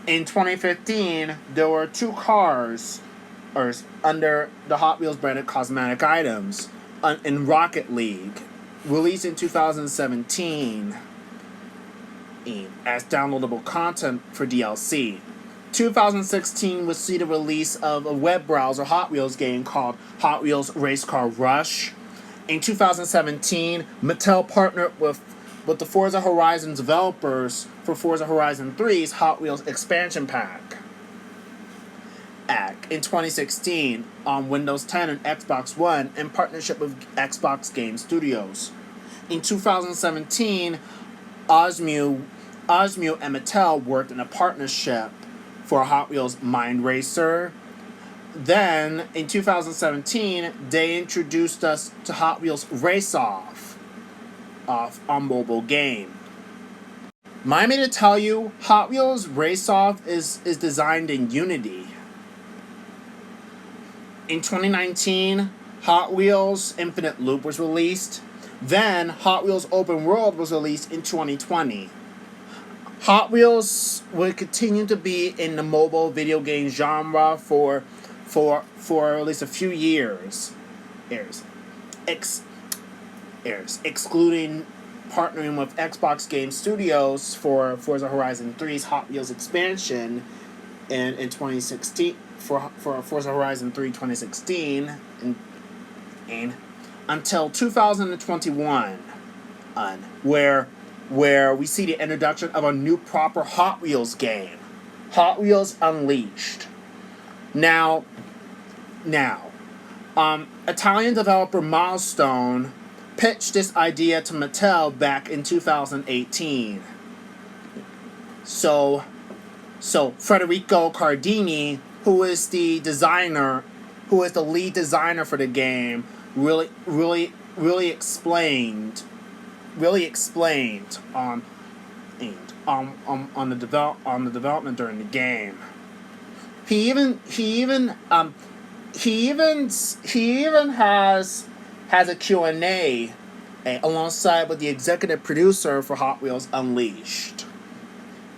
In 2015, there were 2 cars under the Hot Wheels branded cosmetic items in Rocket League, released in 2017 as downloadable content for DLC. 2016 would see the release of a web browser Hot Wheels game called Hot Wheels Race Car Rush. In 2017, Mattel partnered with the Forza Horizon developers for Forza Horizon 3's Hot Wheels expansion pack. In 2016, on Windows 10 and Xbox One, in partnership with Xbox Game Studios. In 2017, Osmu and Mattel worked in a partnership for Hot Wheels Mind Racer. Then, in 2017, they introduced us to Hot Wheels Race Off on mobile game. Mind me to tell you, Hot Wheels Race Off is designed in Unity. In 2019, Hot Wheels Infinite Loop was released. Then, Hot Wheels Open World was released in 2020. Hot Wheels would continue to be in the mobile video game genre for at least a few years. Excluding partnering with Xbox Game Studios for Forza Horizon 3's Hot Wheels expansion in 2016 for Forza Horizon 3 2016 and until 2021, where we see the introduction of a new proper Hot Wheels game, Hot Wheels Unleashed. Now, Italian developer Milestone pitched this idea to Mattel back in 2018. So, Federico Cardini, who is the designer, who is the lead designer for the game, really explained on the development during the game. He even has a Q&A alongside with the executive producer for Hot Wheels Unleashed.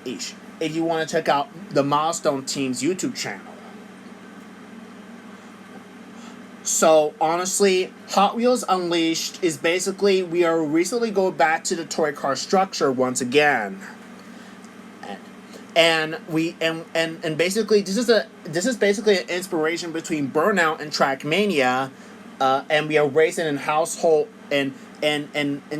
If you want to check out the Milestone Team's YouTube channel. So honestly, Hot Wheels Unleashed is basically we are recently going back to the toy car structure once again. And basically this is basically an inspiration between Burnout and Trackmania, and we are racing in household and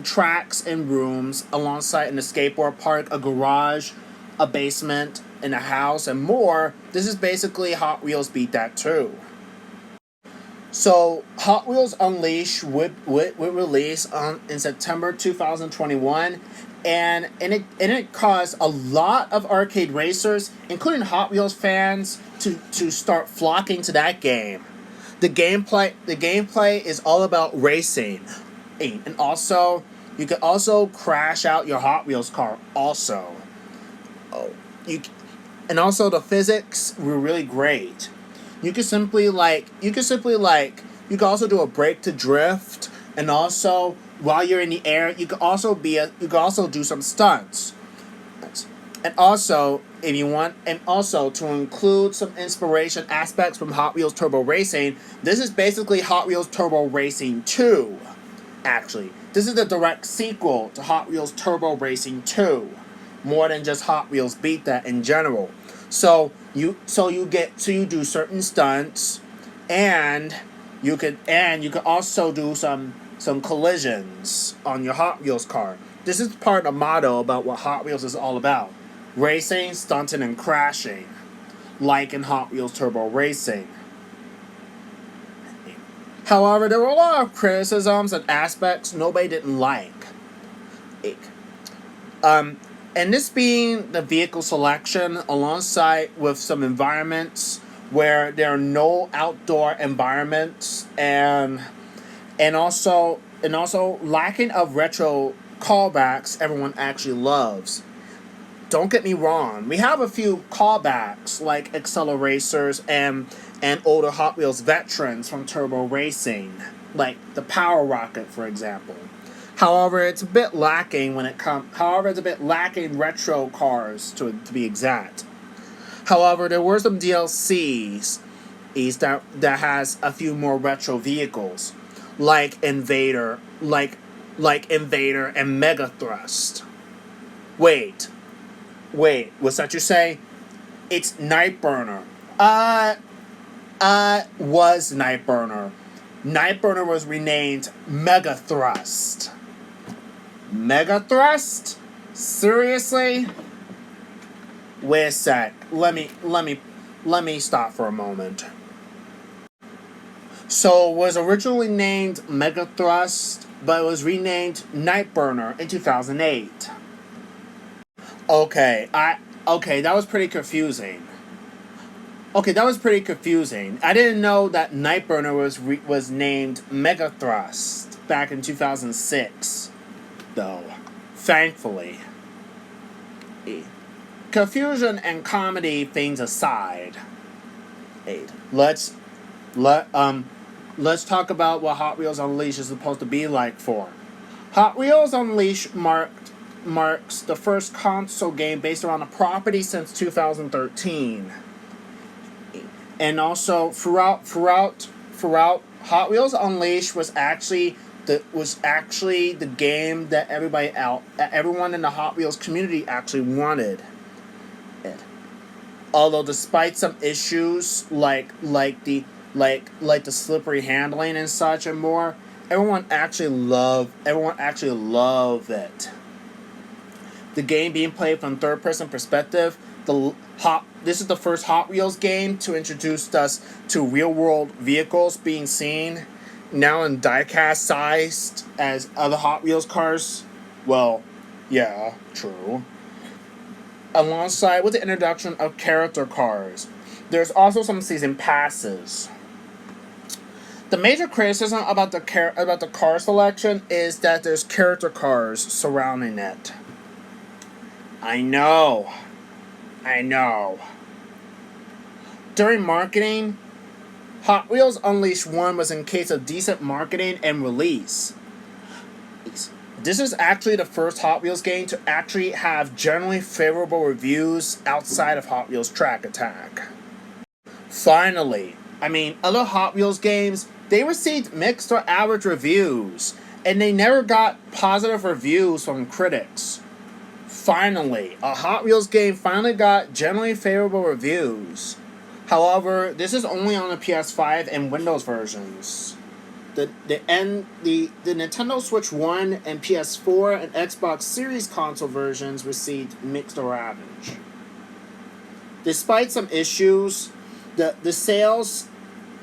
tracks and rooms alongside in a skateboard park, a garage, a basement, and a house and more. This is basically Hot Wheels Beat That too. So Hot Wheels Unleashed would release in September 2021. And it caused a lot of arcade racers, including Hot Wheels fans, to start flocking to that game. The gameplay is all about racing, and also you can also crash out your Hot Wheels car. Also, and also the physics were really great. You can also do a break to drift, and also while you're in the air, you can also do some stunts. And also, if you want, and also to include some inspiration aspects from Hot Wheels Turbo Racing, this is basically Hot Wheels Turbo Racing 2. Actually, this is the direct sequel to Hot Wheels Turbo Racing 2, more than just Hot Wheels Beat That in general. So you do certain stunts, and you can also do some collisions on your Hot Wheels car. This is part of the motto about what Hot Wheels is all about: racing, stunting, and crashing, like in Hot Wheels Turbo Racing. However, there were a lot of criticisms and aspects nobody didn't like. And this being the vehicle selection alongside with some environments where there are no outdoor environments, and also lacking of retro callbacks everyone actually loves. Don't get me wrong, we have a few callbacks like Acceleracers and older Hot Wheels veterans from Turbo Racing, like the Power Rocket, for example. However, it's a bit lacking retro cars to be exact. However, there were some DLCs that has a few more retro vehicles, like Invader, Invader and Mega Thrust. Wait, what's that you say? It's Nightburner. Was Nightburner. Nightburner was renamed Mega Thrust. Mega Thrust? Seriously? Wait a sec. Let me stop for a moment. So it was originally named Mega Thrust, but it was renamed Nightburner in 2008. Okay, that was pretty confusing. I didn't know that Nightburner was named Mega Thrust back in 2006, though. Thankfully. Confusion and comedy things aside, let's talk about what Hot Wheels Unleashed is supposed to be like for. Hot Wheels Unleashed marks the first console game based around a property since 2013. And also throughout Hot Wheels Unleashed was actually the game that everyone in the Hot Wheels community actually wanted. Although despite some issues like the slippery handling and such and more, everyone actually loved it. The game being played from third person perspective, the This is the first Hot Wheels game to introduce us to real-world vehicles being seen now in diecast sized as other Hot Wheels cars. Well, yeah, true. Alongside with the introduction of character cars, there's also some season passes. The major criticism about the car selection is that there's character cars surrounding it. I know. I know. During marketing, Hot Wheels Unleashed 1 was in case of decent marketing and release. This is actually the first Hot Wheels game to actually have generally favorable reviews outside of Hot Wheels Track Attack. Finally, other Hot Wheels games, they received mixed or average reviews, and they never got positive reviews from critics. Finally, a Hot Wheels game finally got generally favorable reviews. However, this is only on the PS5 and Windows versions. The Nintendo Switch 1 and PS4 and Xbox Series console versions received mixed or average. Despite some issues, the sales,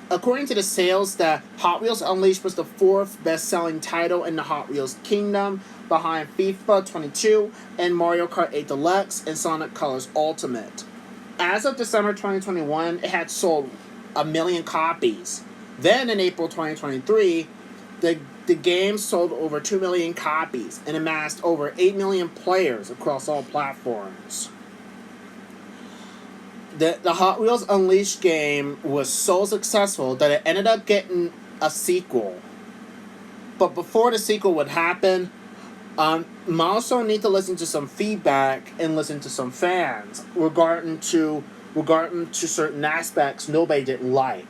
according to the sales, that Hot Wheels Unleashed was the fourth best-selling title in the Hot Wheels kingdom, behind FIFA 22 and Mario Kart 8 Deluxe and Sonic Colors Ultimate. As of December 2021, it had sold 1 million copies. Then in April 2023, the game sold over 2 million copies and amassed over 8 million players across all platforms. The Hot Wheels Unleashed game was so successful that it ended up getting a sequel. But before the sequel would happen, Milestone need to listen to some feedback and listen to some fans regarding to certain aspects nobody didn't like,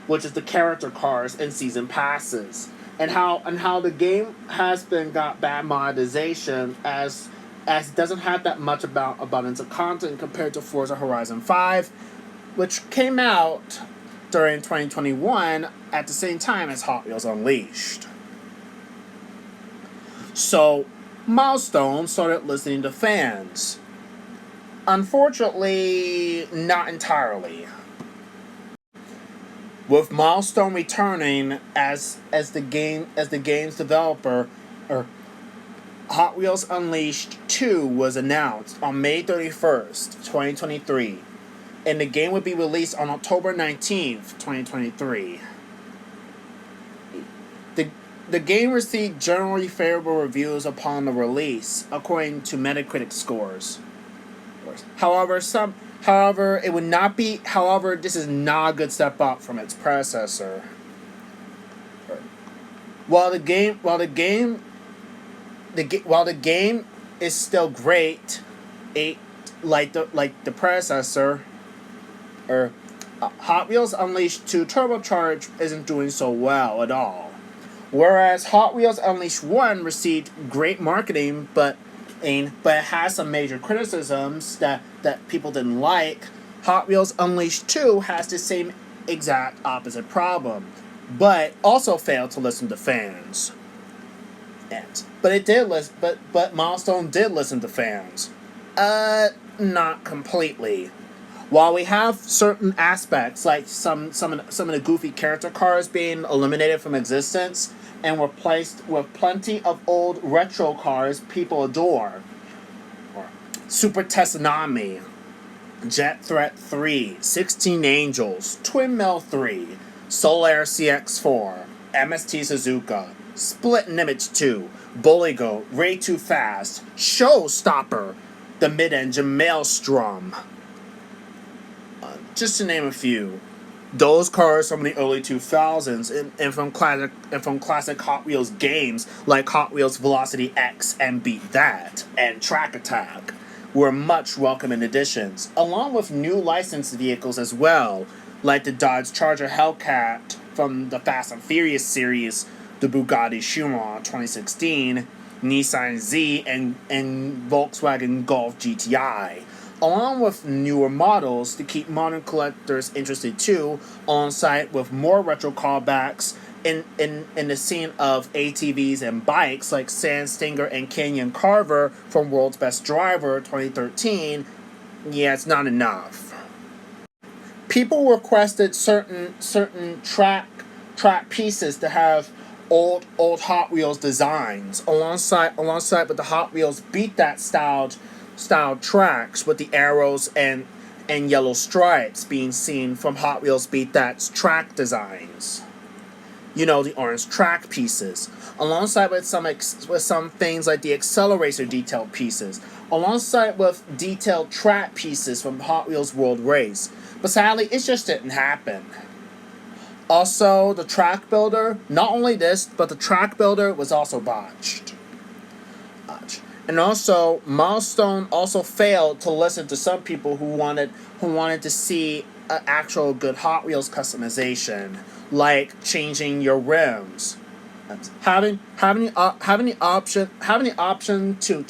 which is the character cars and season passes, and how the game has been got bad monetization as it doesn't have that much abundance of content compared to Forza Horizon 5, which came out during 2021 at the same time as Hot Wheels Unleashed. So, Milestone started listening to fans. Unfortunately, not entirely. With Milestone returning as the game's developer, Hot Wheels Unleashed 2 was announced on May 31st, 2023, and the game would be released on October 19th, 2023. The game received generally favorable reviews upon the release, according to Metacritic scores. However, this is not a good step up from its predecessor. While the game is still great, like the predecessor, Hot Wheels Unleashed 2 Turbocharged isn't doing so well at all. Whereas Hot Wheels Unleashed 1 received great marketing, but it has some major criticisms that people didn't like, Hot Wheels Unleashed 2 has the same exact opposite problem, but also failed to listen to fans. But Milestone did listen to fans. Not completely. While we have certain aspects, like some of the goofy character cars being eliminated from existence and replaced with plenty of old retro cars people adore. Super Tsunami, Jet Threat 3, 16 Angels, Twin Mill 3, Solar CX4, MST Suzuka, Split Image 2, Bully Goat, Way Too Fast, Showstopper, the Mid-Engine Maelstrom. Just to name a few. Those cars from the early 2000s and from classic Hot Wheels games like Hot Wheels Velocity X and Beat That and Track Attack were much welcome additions, along with new licensed vehicles as well, like the Dodge Charger Hellcat from the Fast and Furious series, the Bugatti Chiron 2016, Nissan Z, and Volkswagen Golf GTI, along with newer models to keep modern collectors interested too, alongside with more retro callbacks in the scene of ATVs and bikes like Sand Stinger and Canyon Carver from World's Best Driver 2013, Yeah, it's not enough. People requested certain track pieces to have old Hot Wheels designs alongside with the Hot Wheels Beat That styled tracks with the arrows and yellow stripes being seen from Hot Wheels Beat That's track designs. You know, the orange track pieces, alongside with some things like the accelerator detailed pieces, alongside with detailed track pieces from Hot Wheels World Race. But sadly, it just didn't happen. Also, the track builder, not only this, but the track builder was also botched. And also, Milestone also failed to listen to some people who wanted to see an actual good Hot Wheels customization, like changing your rims, having the option to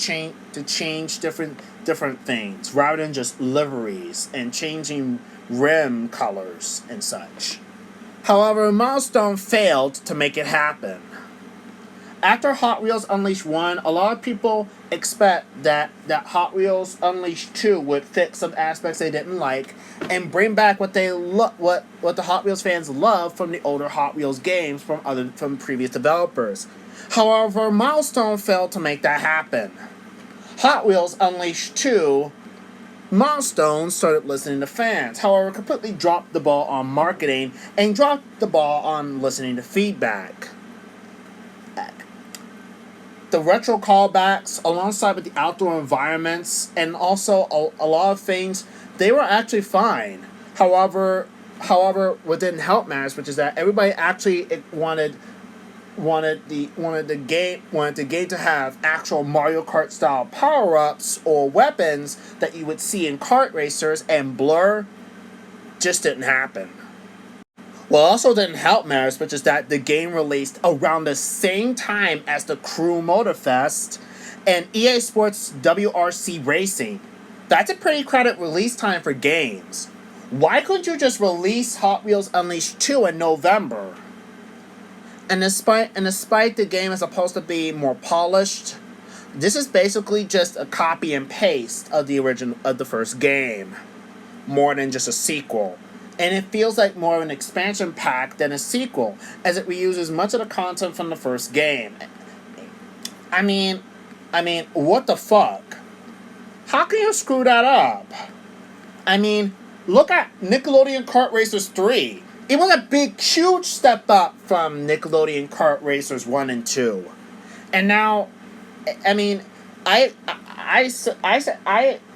change different things rather than just liveries and changing rim colors and such. However, Milestone failed to make it happen. After Hot Wheels Unleashed 1, a lot of people expect that Hot Wheels Unleashed 2 would fix some aspects they didn't like and bring back what the Hot Wheels fans love from the older Hot Wheels games from previous developers. However, Milestone failed to make that happen. Hot Wheels Unleashed 2, Milestone started listening to fans, however, completely dropped the ball on marketing and dropped the ball on listening to feedback. The retro callbacks, alongside with the outdoor environments, and also a lot of things, they were actually fine. What didn't help matters, which is that everybody actually wanted the game to have actual Mario Kart style power ups or weapons that you would see in kart racers, and Blur just didn't happen. What also didn't help matters, which is that the game released around the same time as the Crew Motorfest and EA Sports WRC Racing. That's a pretty crowded release time for games. Why couldn't you just release Hot Wheels Unleashed 2 in November? And despite the game is supposed to be more polished, this is basically just a copy and paste of the first game, more than just a sequel. And it feels like more of an expansion pack than a sequel, as it reuses much of the content from the first game. I mean, what the fuck? How can you screw that up? I mean, look at Nickelodeon Kart Racers 3. It was a big, huge step up from Nickelodeon Kart Racers 1 and 2. And now, I mean, I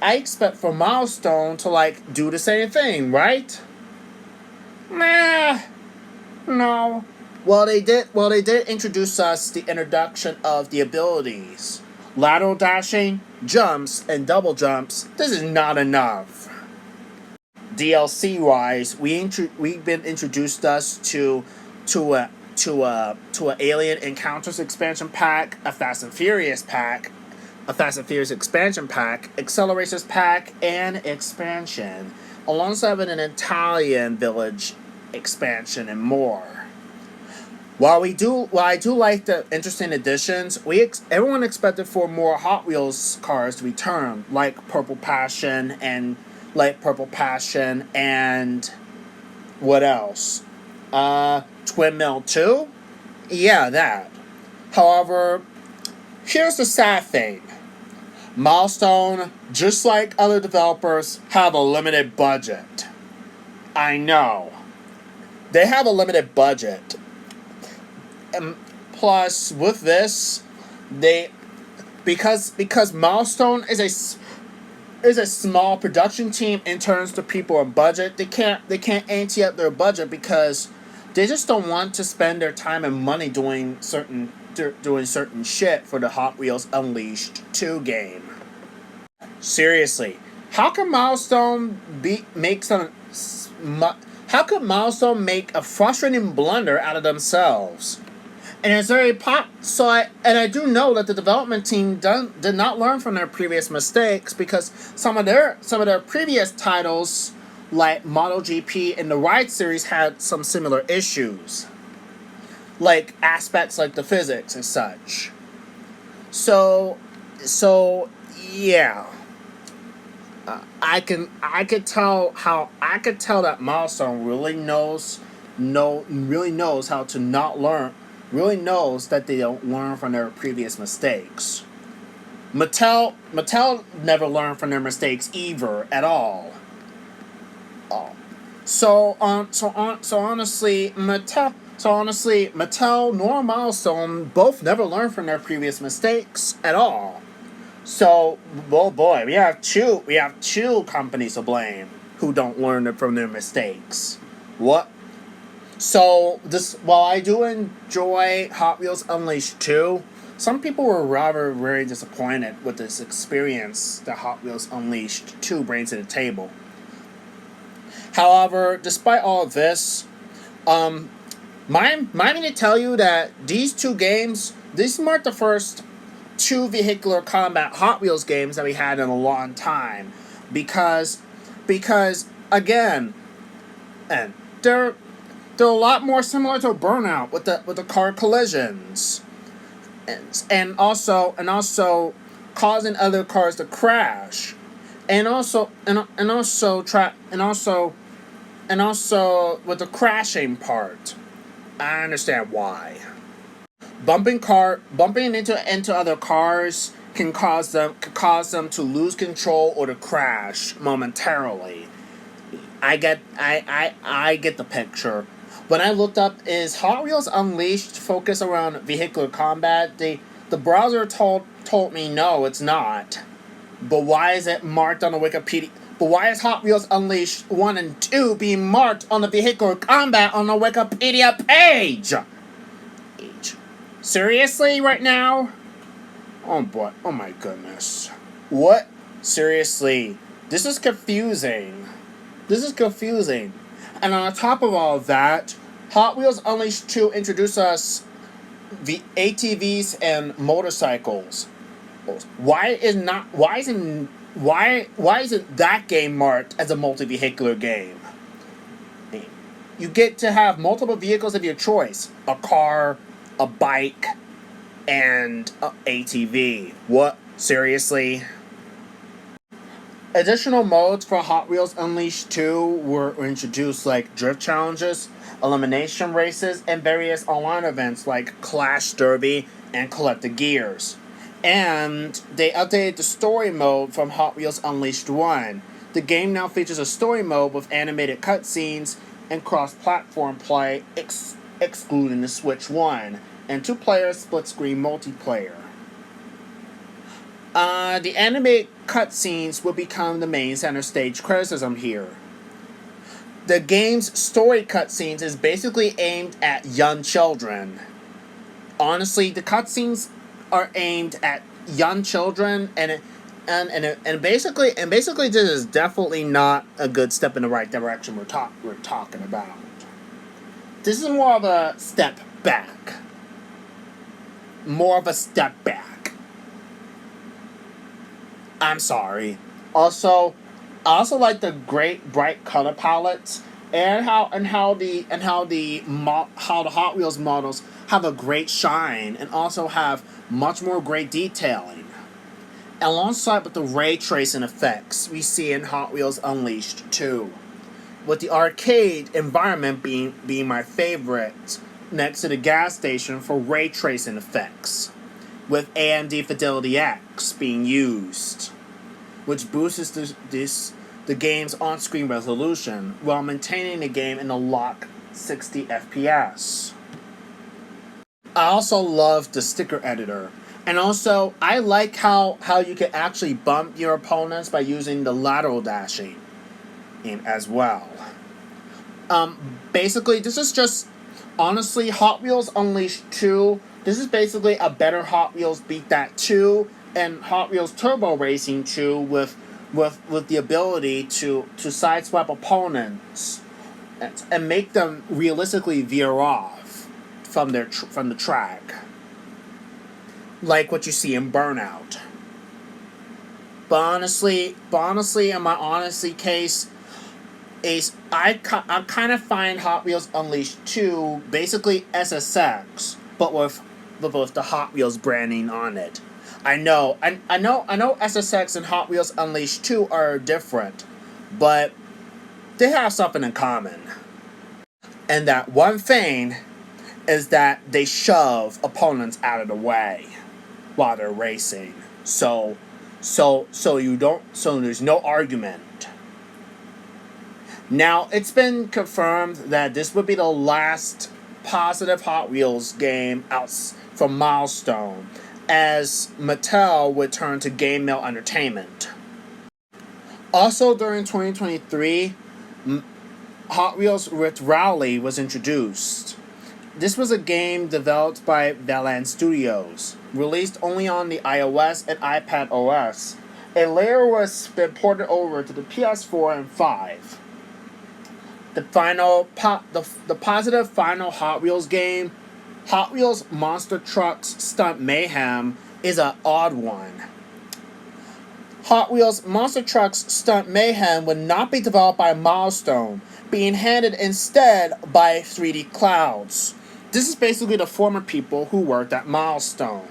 expect for Milestone to, like, do the same thing, right? Nah, no. Well, they did introduce us the introduction of the abilities. Lateral dashing, jumps, and double jumps. This is not enough. DLC wise, we've been introduced us to a Alien Encounters expansion pack, a Fast and Furious pack, a Fast and Furious expansion pack, Accelerators pack, and expansion, alongside with an Italian Village expansion and more. While I do like the interesting additions, everyone expected for more Hot Wheels cars to return, like Purple Passion and what else? Twin Mill 2? Yeah, that. However, here's the sad thing. Milestone, just like other developers, have a limited budget. I know. They have a limited budget. And plus, with this, because Milestone is a small production team in terms of people and budget, they can't ante up their budget because they just don't want to spend their time and money doing certain shit for the Hot Wheels Unleashed 2 game. Seriously, how can Milestone how could Milestone make a frustrating blunder out of themselves? And it's very I do know that the development team did not learn from their previous mistakes, because some of their previous titles, like MotoGP and the Ride series, had some similar issues, like aspects like the physics and such. So yeah. I could tell that Milestone really knows how to not learn, really knows that they don't learn from their previous mistakes. Mattel never learned from their mistakes either at all. Oh. So honestly, Mattel nor Milestone both never learned from their previous mistakes at all. So, oh boy, we have two companies to blame who don't learn from their mistakes. What? So this, while I do enjoy Hot Wheels Unleashed 2, some people were rather very disappointed with this experience that Hot Wheels Unleashed 2 brings to the table. However, despite all of this, mind me to tell you that these two games, these mark the first two vehicular combat Hot Wheels games that we had in a long time, because again, and they're a lot more similar to Burnout with the car collisions, and also causing other cars to crash, and also with the crashing part. I understand why. Bumping into other cars can cause them to lose control or to crash momentarily. I get the picture. When I looked up, is Hot Wheels Unleashed focused around vehicular combat? The browser told me no, it's not. But why is it marked on the Wikipedia? But why is Hot Wheels Unleashed 1 and 2 being marked on the vehicular combat on the Wikipedia page? Seriously, right now? Oh boy, oh my goodness. What? Seriously, this is confusing. And on top of all of that, Hot Wheels Unleashed 2 introduced us the ATVs and motorcycles. Why isn't that game marked as a multi-vehicular game? You get to have multiple vehicles of your choice: a car, a bike, and a ATV. What? Seriously? Additional modes for Hot Wheels Unleashed 2 were introduced, like drift challenges, elimination races, and various online events like Clash Derby and Collect the Gears. And they updated the story mode from Hot Wheels Unleashed 1. The game now features a story mode with animated cutscenes and cross-platform play, excluding the Switch 1, and two-player split-screen multiplayer. The animated cutscenes will become the main center stage criticism here. The game's story cutscenes is basically aimed at young children. Honestly, the cutscenes are aimed at young children, and basically this is definitely not a good step in the right direction we're talking about. This is more of a step back. I'm sorry. Also, I also like the great bright color palettes and how the Hot Wheels models have a great shine and also have much more great detailing. Alongside with the ray tracing effects we see in Hot Wheels Unleashed 2, with the arcade environment being my favorite, next to the gas station for ray tracing effects, with AMD Fidelity X being used, which boosts the game's on-screen resolution while maintaining the game in a locked 60 FPS. I also love the sticker editor. And also, I like how you can actually bump your opponents by using the lateral dashing as well. Basically, this is just, honestly, Hot Wheels Unleashed 2. This is basically a better Hot Wheels Beat That 2 and Hot Wheels Turbo Racing 2 with the ability to sideswipe opponents and make them realistically veer off from the track, like what you see in Burnout. But honestly, in my honesty case, is I kind of find Hot Wheels Unleashed 2 basically SSX, but with the Hot Wheels branding on it. I know SSX and Hot Wheels Unleashed 2 are different, but they have something in common. And that one thing is that they shove opponents out of the way while they're racing. So there's no argument. Now, it's been confirmed that this would be the last positive Hot Wheels game out from Milestone, as Mattel would turn to Game Mill Entertainment. Also, during 2023, Hot Wheels Rift Rally was introduced. This was a game developed by Valand Studios, released only on the iOS and iPad OS. It later was been ported over to the PS4 and 5. The positive final Hot Wheels game, Hot Wheels Monster Trucks Stunt Mayhem, is an odd one. Hot Wheels Monster Trucks Stunt Mayhem would not be developed by Milestone, being handed instead by 3D Clouds. This is basically the former people who worked at Milestone.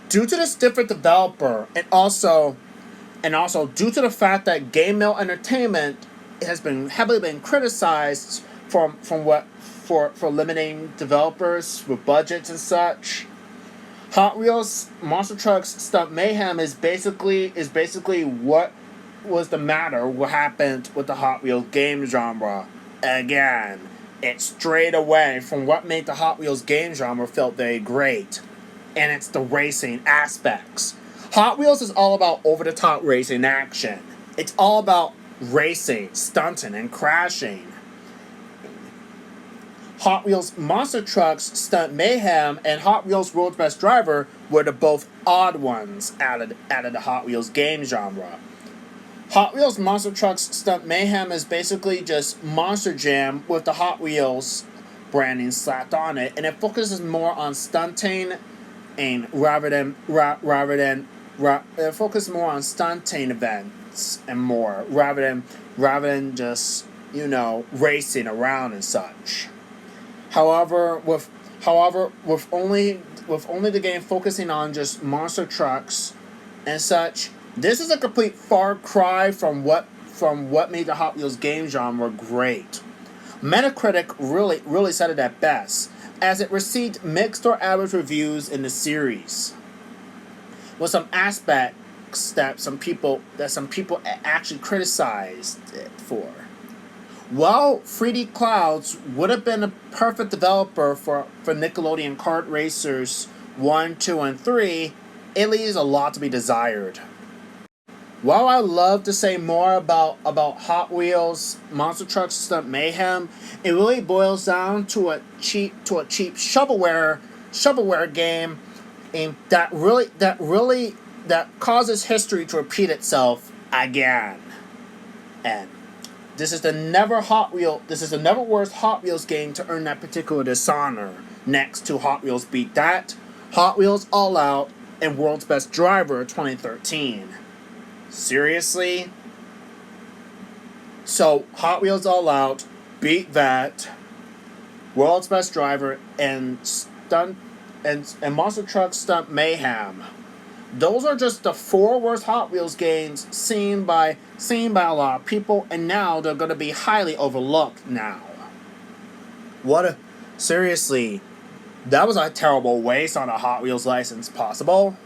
Due to this different developer, and also due to the fact that Game Mill Entertainment has been heavily criticized for limiting developers with budgets and such, Hot Wheels Monster Trucks Stunt Mayhem is basically what was the matter, what happened with the Hot Wheels game genre. Again, it strayed away from what made the Hot Wheels game genre feel very great, and it's the racing aspects. Hot Wheels is all about over-the-top racing action. It's all about racing, stunting, and crashing. Hot Wheels Monster Trucks Stunt Mayhem and Hot Wheels World's Best Driver were the both odd ones added to the Hot Wheels game genre. Hot Wheels Monster Trucks Stunt Mayhem is basically just Monster Jam with the Hot Wheels branding slapped on it, and it focuses more on stunting and it focuses more on stunting events and more rather than just racing around and such. However, with only the game focusing on just monster trucks and such, this is a complete far cry from what made the Hot Wheels game genre great. Metacritic really said it at best, as it received mixed or average reviews in the series, with some aspects that some people actually criticized it for. While 3D Clouds would have been a perfect developer for Nickelodeon Kart Racers 1, 2, and 3, it leaves a lot to be desired. While I love to say more about Hot Wheels Monster Trucks Stunt Mayhem, it really boils down to a cheap shovelware game, and that causes history to repeat itself again. And this is the never worst Hot Wheels game to earn that particular dishonor, next to Hot Wheels Beat That, Hot Wheels All Out, and World's Best Driver 2013. Seriously? So, Hot Wheels All Out, Beat That, World's Best Driver, and Monster Truck Stunt Mayhem. Those are just the 4 worst Hot Wheels games seen by a lot of people, and now they're going to be highly overlooked now. Seriously, that was a terrible waste on a Hot Wheels license possible.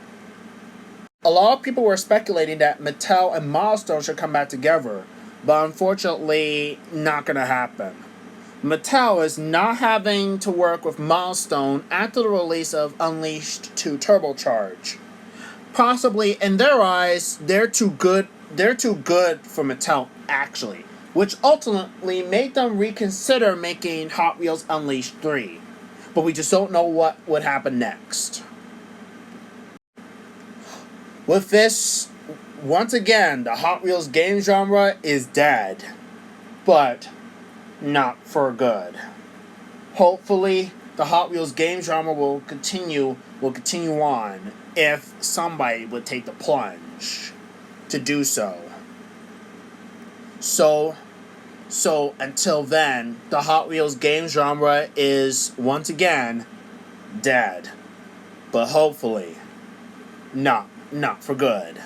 A lot of people were speculating that Mattel and Milestone should come back together, but unfortunately, not going to happen. Mattel is not having to work with Milestone after the release of Unleashed 2 Turbocharge. Possibly, in their eyes, they're too good for Mattel, actually, which ultimately made them reconsider making Hot Wheels Unleashed 3. But we just don't know what would happen next. With this, once again, the Hot Wheels game genre is dead, but not for good. Hopefully, the Hot Wheels game genre will continue on if somebody would take the plunge to do so. So until then, the Hot Wheels game genre is once again dead. But hopefully, Not for good.